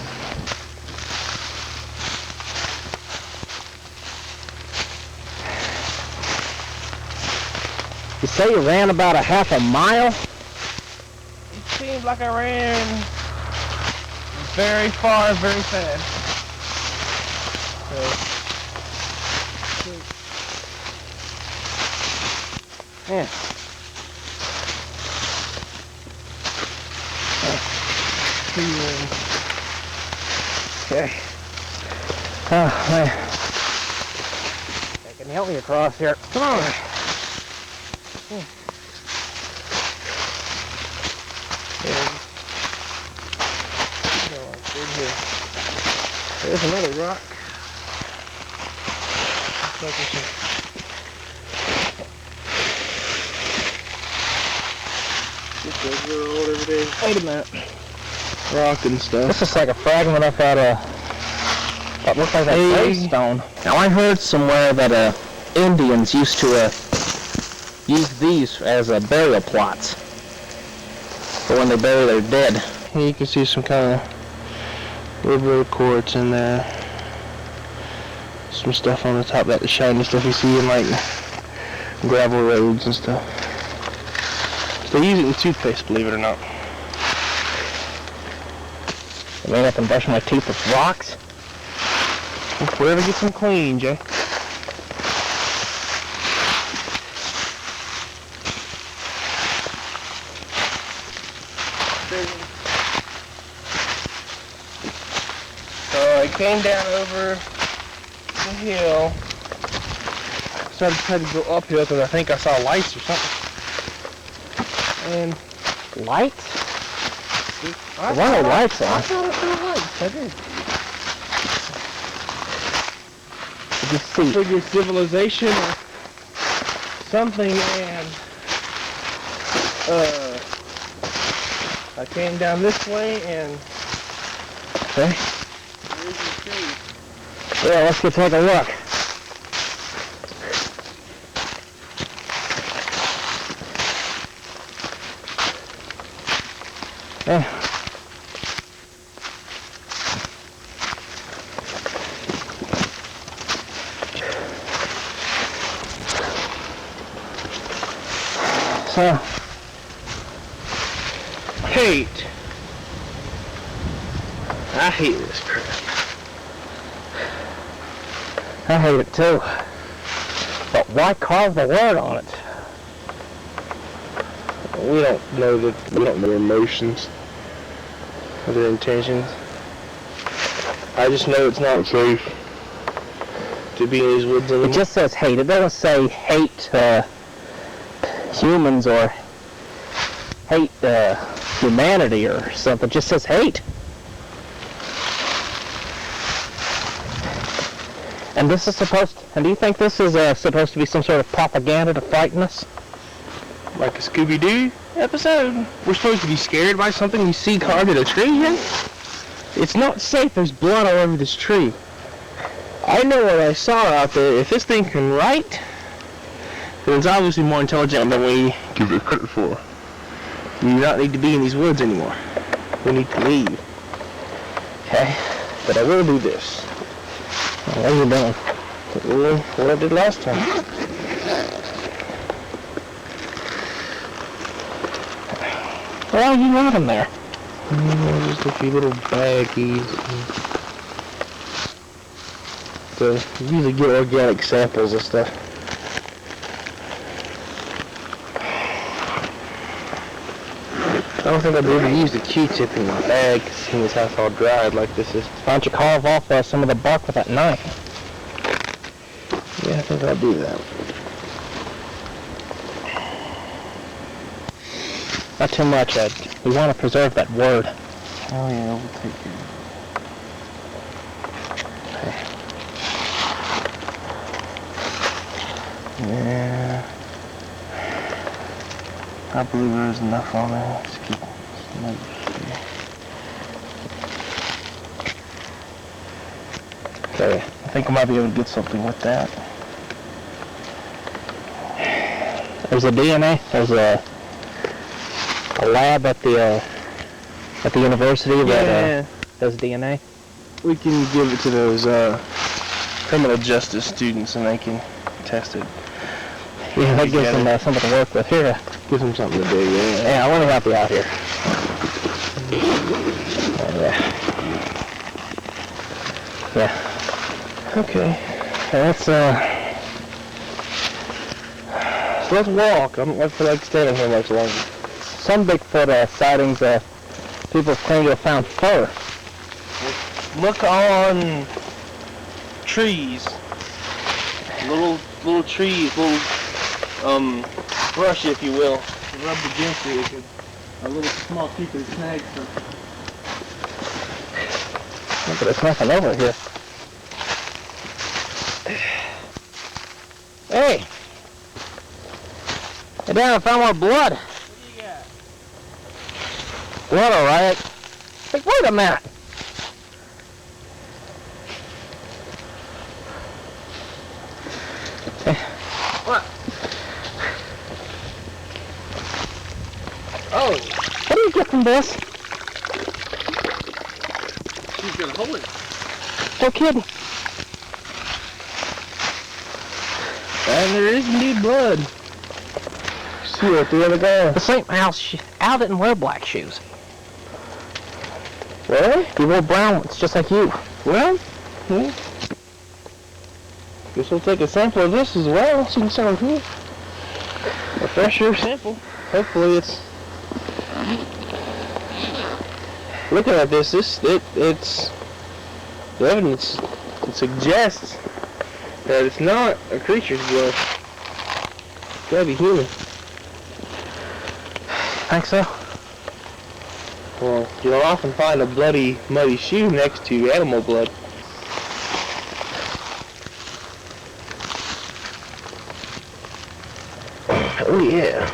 You say you ran about a half a mile? It seemed like I ran very far, very fast. Yeah. Okay. Oh, man. Can you help me across here? Come on. There's another rock. Wait a minute. Rock and stuff. This is like a fragment up out of what looks like a gravestone. Now I heard somewhere that Indians used to use these as burial plots for when they bury their dead. Here you can see some kind of river quartz in there. Some stuff on the top, that the shiny stuff you see in like gravel roads and stuff. They use it in toothpaste, believe it or not. I mean, I can brush my teeth with rocks. Whatever gets them clean, Jay. So I came down over the hill. So I decided to go uphill because I think I saw lights or something. And Lights? There were no lights on. I thought I saw lights. I did. Did you see? Figure civilization or something, and I came down this way and Okay. Yeah, let's go take a look. Yeah. So, hate. I hate this crap. I hate it too. But why carve the word on it? We don't know their emotions or their intentions. I just know it's not safe to be in these woods anymore. It just says hate. It doesn't say hate humans or hate humanity or something. It just says hate. And this is and do you think this is supposed to be some sort of propaganda to frighten us? Like a Scooby-Doo? episode. We're supposed to be scared by something we see carved in a tree here? It's not safe. There's blood all over this tree. I know what I saw out there. If this thing can write, then it's obviously more intelligent than we give it credit for. We do not need to be in these woods anymore. We need to leave. Okay? But I will do this. What are you doing? What I did last time. Why are you running there? Just a few little baggies. To usually get organic samples of stuff. I don't think I'd be able to use the Q-tip in my bag, seeing as how it's all dried like this is. Why don't you carve off some of the bark with that knife? Yeah, I think I'll do that. Not too much, Ed. We want to preserve that word. Oh yeah, we'll take it. Yeah. I believe there is enough on there. Let's keep some others here. Okay, I think I might be able to get something with that. There's a DNA. There's a lab at the university that does DNA. We can give it to those criminal justice students and they can test it. Yeah, that gives them something to work with. Here, gives them something to do. Yeah, yeah, I want to help you out here. Yeah. Okay. Let's so let's walk. I don't feel like standing here much longer. Some Bigfoot sightings, people claim to have found fur. Look on trees. Little trees, little brush, if you will. Rub against it. A little small creature snags them. But there's nothing over here. Hey! Hey, Dan, I found more blood. What do you got? Blood, alright. Hey, wait a minute. Hey. What? Oh. What do you get from this? He's gonna hold it. No kidding. And there is indeed blood. See what the other guy. The same Al didn't wear black shoes. Well, he wore brown ones, just like you. Well, guess we'll take a sample of this as well. See what's on here. A fresher sample. Hopefully it's. Looking at this, it's the evidence. It suggests that it's not a creature's blood. It's gotta be human. Think so? Well, you'll often find a bloody, muddy shoe next to animal blood. Oh yeah.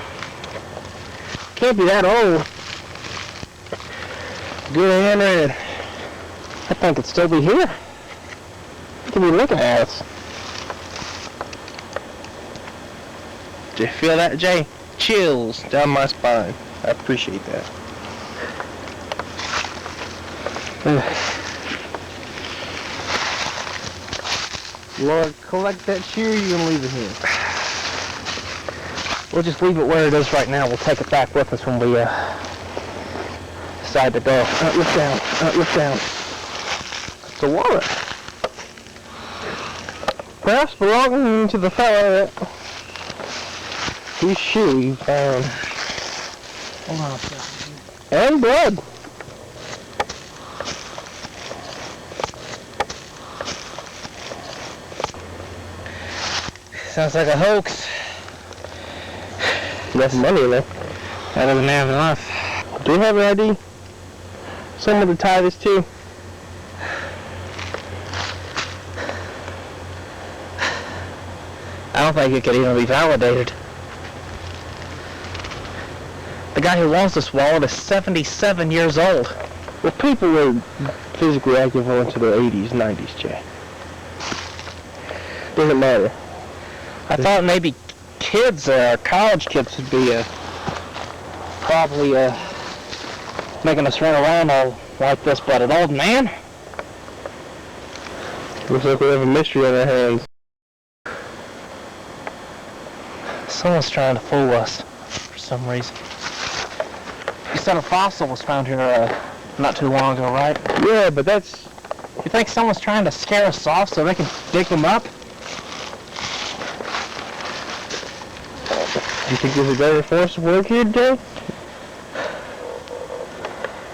Can't be that old. Good handwriting. I think it'd still be here. It could be looking at us. Do you feel that, Jay? Chills down my spine. I appreciate that. Lord, collect that shoe, you're gonna leave it here. We'll just leave it where it is right now. We'll take it back with us when we decide to go. Look down. Look down. It's a wallet. Perhaps belonging to the fellow whose shoe you found. Hold on a second. And blood. Sounds like a hoax. Less money left. That doesn't have enough. Do you have an ID? Someone to tie this to? I don't think it could even be validated. guy who owns this wallet is 77 years old. Well, people were physically active into their 80s, 90s, Jay. Doesn't matter. I thought maybe kids, college kids would be probably making us run around all like this, but an old man? Looks like we have a mystery on our hands. Someone's trying to fool us for some reason. You said a fossil was found here not too long ago, right? Yeah, but that's... You think someone's trying to scare us off so they can dig them up? Do you think there's a greater force at work here, Jay?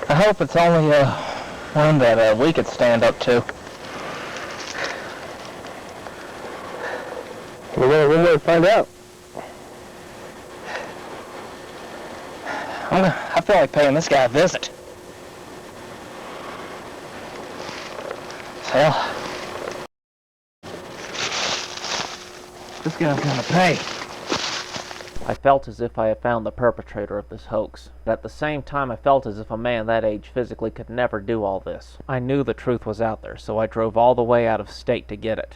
I hope it's only one that we could stand up to. We're going to find out. I feel like paying this guy a visit. Hell, this guy's gonna pay. I felt as if I had found the perpetrator of this hoax, but at the same time I felt as if a man that age physically could never do all this. I knew the truth was out there, so I drove all the way out of state to get it.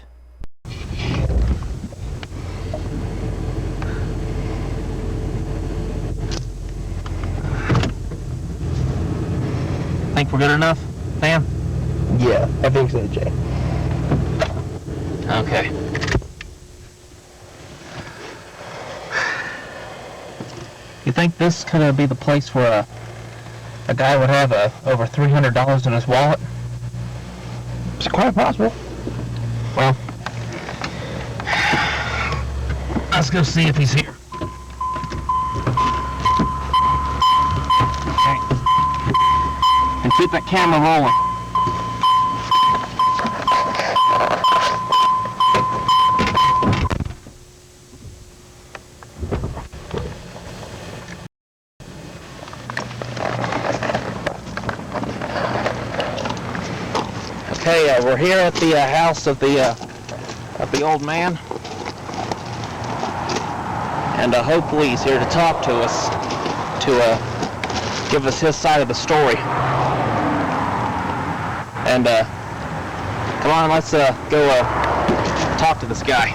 Think we're good enough, Dan? Yeah, I think so, Jay. Okay. You think this could be the place where a guy would have over $300 in his wallet? It's quite possible. Well, let's go see if he's here. Okay. And keep that camera rolling. Okay, we're here at the house of the old man, and hopefully he's here to talk to us, to give us his side of the story. And come on, let's go talk to this guy.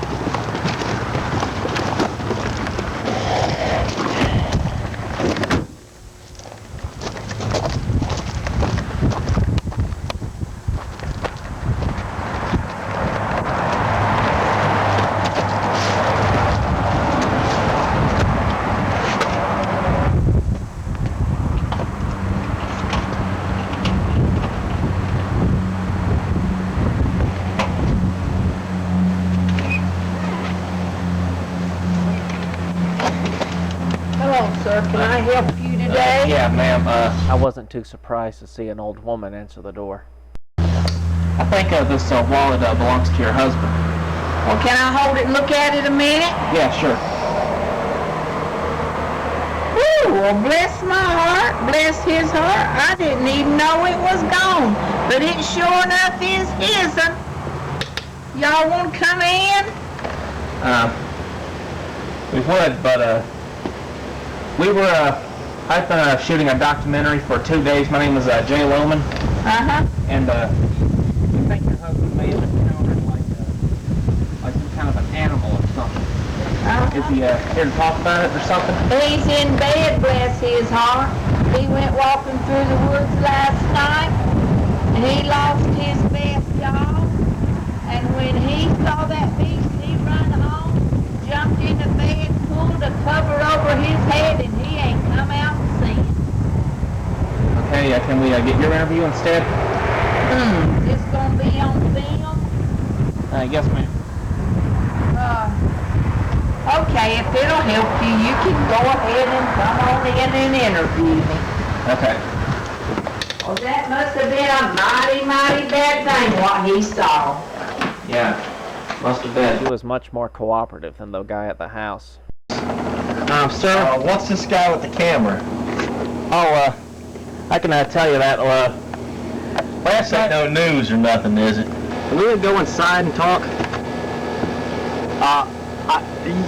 Sir, can I help you today? Yeah, ma'am. I wasn't too surprised to see an old woman answer the door. I think this wallet belongs to your husband. Well, can I hold it and look at it a minute? Yeah, sure. Woo, well, bless my heart, bless his heart. I didn't even know it was gone, but it sure enough is his'n. Y'all want to come in? We would, but we were, I've been shooting a documentary for 2 days. My name is Jay Lowman. Uh-huh. And we think your husband may have encountered like some kind of an animal or something. Is he here to talk about it or something? He's in bed, bless his heart. He went walking through the woods last night, and he lost his best, y'all. And when he saw that beast, he run home, jumped in the bed, pulled a cover over his head, and he ain't come out since. Okay, can we get your interview instead? Is this gonna be on film? Yes, ma'am. Okay, if it'll help you, you can go ahead and come on in and interview me. Okay. Well, that must have been a mighty, mighty bad thing what he saw. Yeah, must have been. He was much more cooperative than the guy at the house. Sir? What's this guy with the camera? Oh, I can tell you that. Last This ain't night, no news or nothing, is it? we would go inside and talk.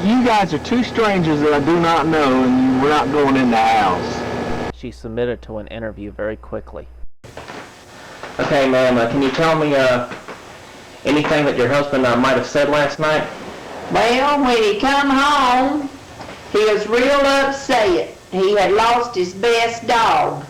You guys are two strangers that I do not know, and we're not going in the house. she submitted to an interview very quickly. Okay, ma'am, can you tell me anything that your husband might have said last night? Well, when he come home, he was real upset. He had lost his best dog.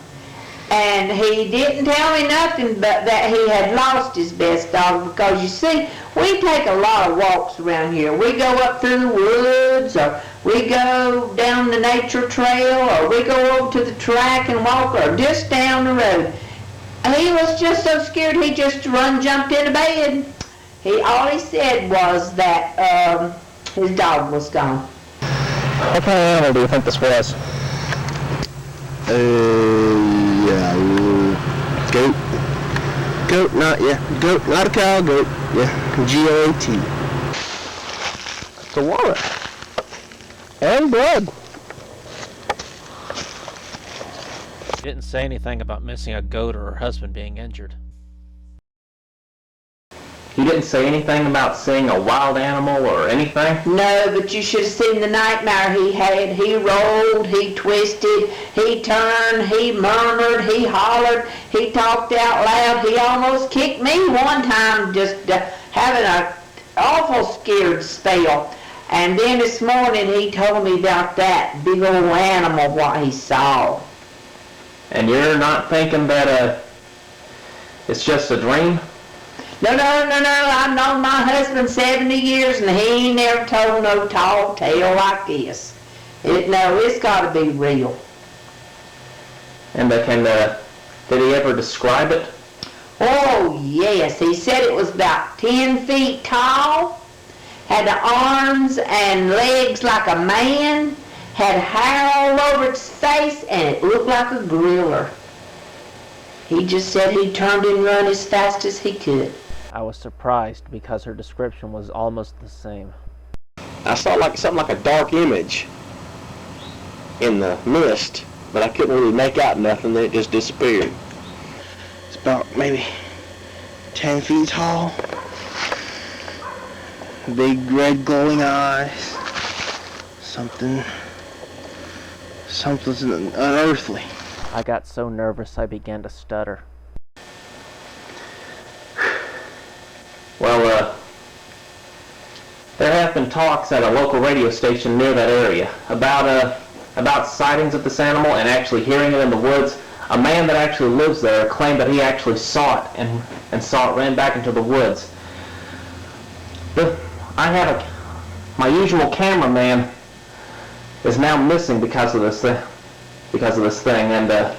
And he didn't tell me nothing but that he had lost his best dog, because you see, we take a lot of walks around here. We go up through the woods, or we go down the nature trail, or we go over to the track and walk, or just down the road. He was just so scared he just jumped into bed. All he said was that his dog was gone. What kind of animal do you think this was? Goat. Goat, not a cow, goat. Yeah, G-O-A-T. It's a wallet. And blood. She didn't say anything about missing a goat or her husband being injured. He didn't say anything about seeing a wild animal or anything? No, but you should have seen the nightmare he had. He rolled, he twisted, he turned, he murmured, he hollered, he talked out loud. He almost kicked me one time, just having an awful scared spell. And then this morning he told me about that big old animal, what he saw. And you're not thinking that it's just a dream? No, I've known my husband 70 years and he ain't never told no tall tale like this. It's got to be real. And did he ever describe it? Oh, yes. He said it was about 10 feet tall, had the arms and legs like a man, had hair all over its face, and it looked like a gorilla. He just said he'd turned and run as fast as he could. I was surprised because her description was almost the same. I saw something like a dark image in the mist, but I couldn't really make out nothing. Then it just disappeared. It's about maybe 10 feet tall. Big red glowing eyes. Something unearthly. I got so nervous I began to stutter. Well, there have been talks at a local radio station near that area about sightings of this animal and actually hearing it in the woods. A man that actually lives there claimed that he actually saw it and saw it ran back into the woods. My usual cameraman is now missing because of this thing, and as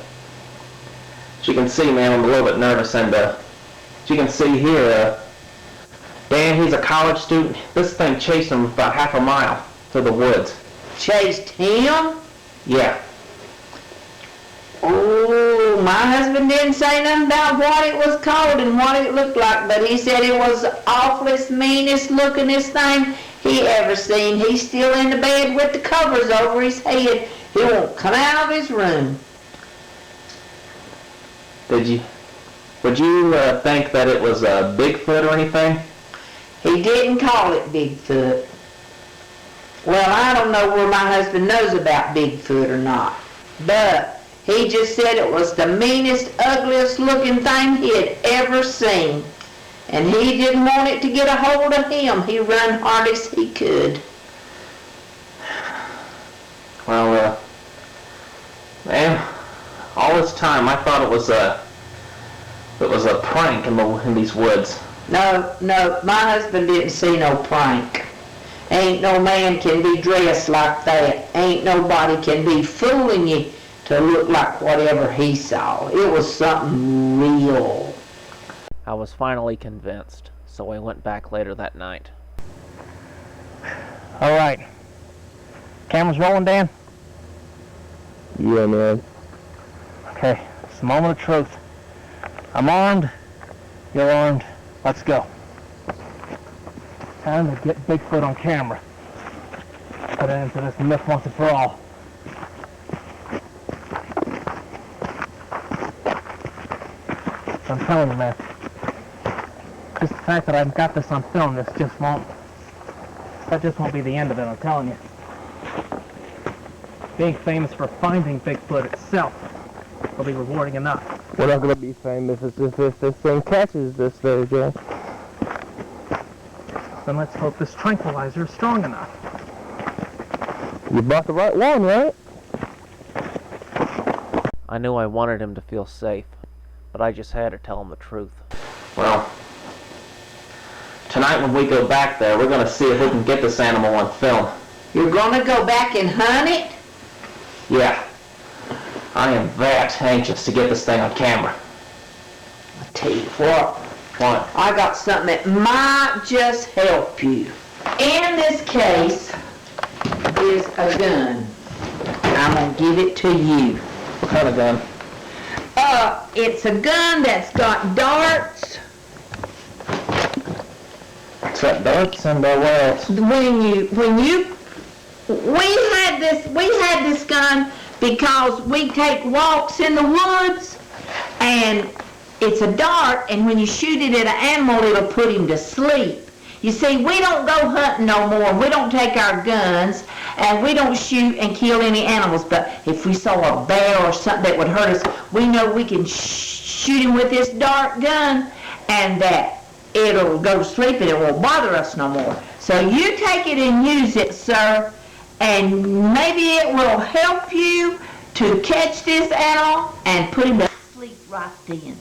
you can see, man, I'm a little bit nervous, and as you can see here, Dan, he's a college student. This thing chased him about half a mile to the woods. Chased him? Yeah. Oh, my husband didn't say nothing about what it was called and what it looked like, but he said it was the awfulest, meanest lookingest thing he ever seen. He's still in the bed with the covers over his head. He won't come out of his room. Would you think that it was a Bigfoot or anything? He didn't call it Bigfoot. Well, I don't know where my husband knows about Bigfoot or not, but he just said it was the meanest, ugliest looking thing he had ever seen. And he didn't want it to get a hold of him. He run hard as he could. Well, man, all this time I thought it was a prank in these woods. No, my husband didn't see no prank. Ain't no man can be dressed like that. Ain't nobody can be fooling you to look like whatever he saw. It was something real. I was finally convinced, so I went back later that night. All right. Camera's rolling, Dan? Yeah, man. Okay, it's the moment of truth. I'm armed. You're armed. Let's go. Time to get Bigfoot on camera. Put an end to this myth once and for all. I'm telling you, man. Just the fact that I've got this on film, that just won't be the end of it, I'm telling you. Being famous for finding Bigfoot itself will be rewarding enough. We're not going to be famous if this thing catches this there, Jay. Then let's hope this tranquilizer is strong enough. You bought the right one, right? I knew I wanted him to feel safe, but I just had to tell him the truth. Well, tonight when we go back there, we're going to see if we can get this animal on film. You're gonna go back and hunt it? Yeah. I am that anxious to get this thing on camera. I'll tell you what. What? I got something that might just help you. In this case is a gun. I'm gonna give it to you. What kind of gun? It's a gun that's got darts. It's got darts and what else? We had this gun because we take walks in the woods, and it's a dart, and when you shoot it at an animal, it'll put him to sleep. You see, we don't go hunting no more. We don't take our guns, and we don't shoot and kill any animals. But if we saw a bear or something that would hurt us, we know we can shoot him with this dart gun, and that it'll go to sleep and it won't bother us no more. So you take it and use it, sir, and maybe it will help you to catch this animal and put him to sleep right then.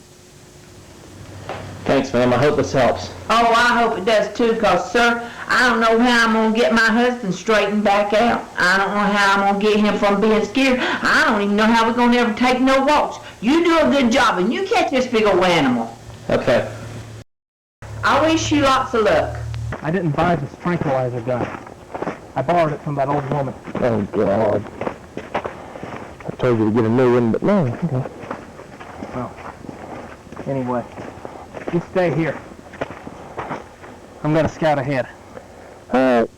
Thanks, ma'am. I hope this helps. Oh, I hope it does too, because, sir, I don't know how I'm going to get my husband straightened back out. I don't know how I'm going to get him from being scared. I don't even know how we're going to ever take no walks. You do a good job, and you catch this big old animal. Okay. I wish you lots of luck. I didn't buy this tranquilizer gun. I borrowed it from that old woman. Oh, God. I told you to get a new one, but no. Okay. Well, anyway, you stay here. I'm going to scout ahead. All right.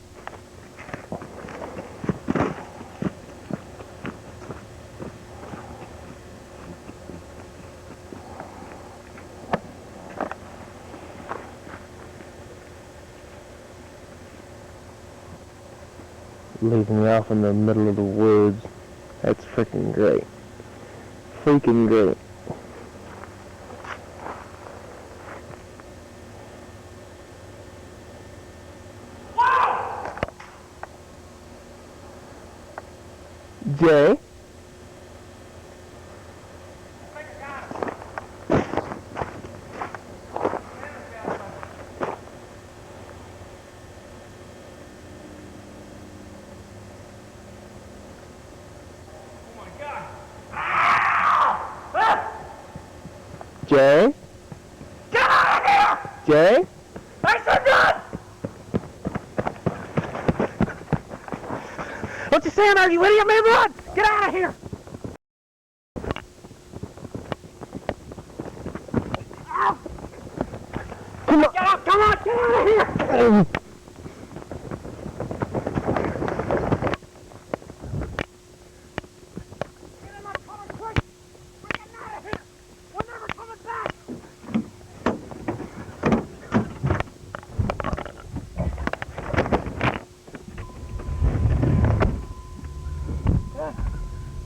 Leaving me off in the middle of the woods. That's freaking great. Freaking great. Jay? Jay? Get out of here! Jay? I said run! What you saying, are you idiot, man? Run! Get out of here! Come on! Get out of here!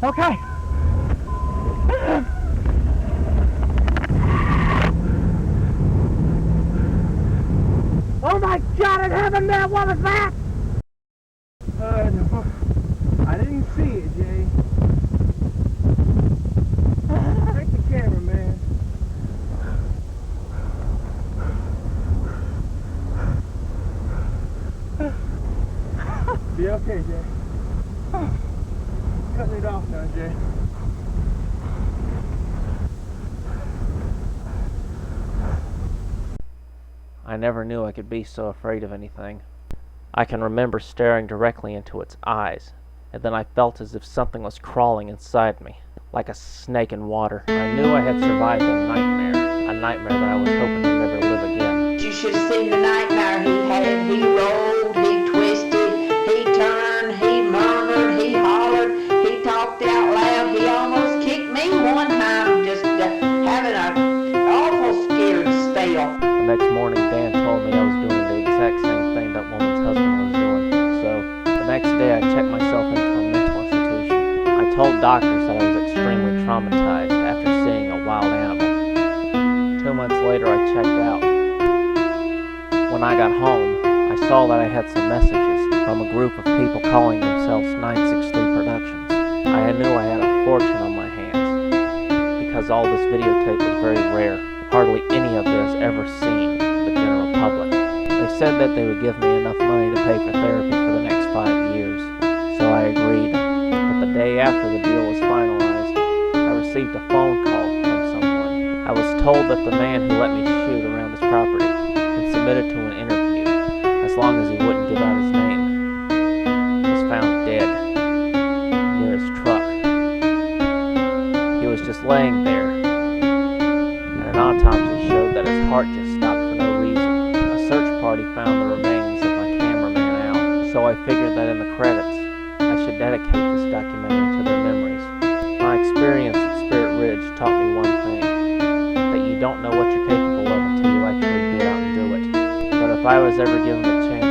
Okay. Oh my God in heaven, man, what was that? No. I didn't see it, Jay. Take the camera, man. Be okay, Jay. Cutting it off now, Jay. I never knew I could be so afraid of anything. I can remember staring directly into its eyes, and then I felt as if something was crawling inside me, like a snake in water. I knew I had survived a nightmare that I was hoping to never live again. You should have seen the nightmare he had. He rolled, he twisted, he turned, he murmured, he hollered, he talked out loud. He almost kicked me one time, just having an awful scared spell. The next morning, Dan told me I was doing the exact same thing that woman's husband was doing. So, the next day I checked myself into a mental institution. I told doctors that I was extremely traumatized later, I checked out. When I got home, I saw that I had some messages from a group of people calling themselves 963 Productions. I knew I had a fortune on my hands, because all this videotape was very rare. Hardly any of it is ever seen the general public. They said that they would give me enough money to pay for therapy for the next 5 years, so I agreed. But the day after the deal was finalized, I received a phone call from someone. I was told that the man who let me shoot around his property and submitted to an interview, as long as he wouldn't give out his name, was found dead near his truck. He was just laying there, and an autopsy showed that his heart just stopped for no reason. A search party found the remains of my cameraman Al, so I figured that in the credits I should dedicate this documentary to their memories. My experience at Spirit Ridge taught me one thing, that you don't know what you're capable of until you actually get out and do it. But if I was ever given the chance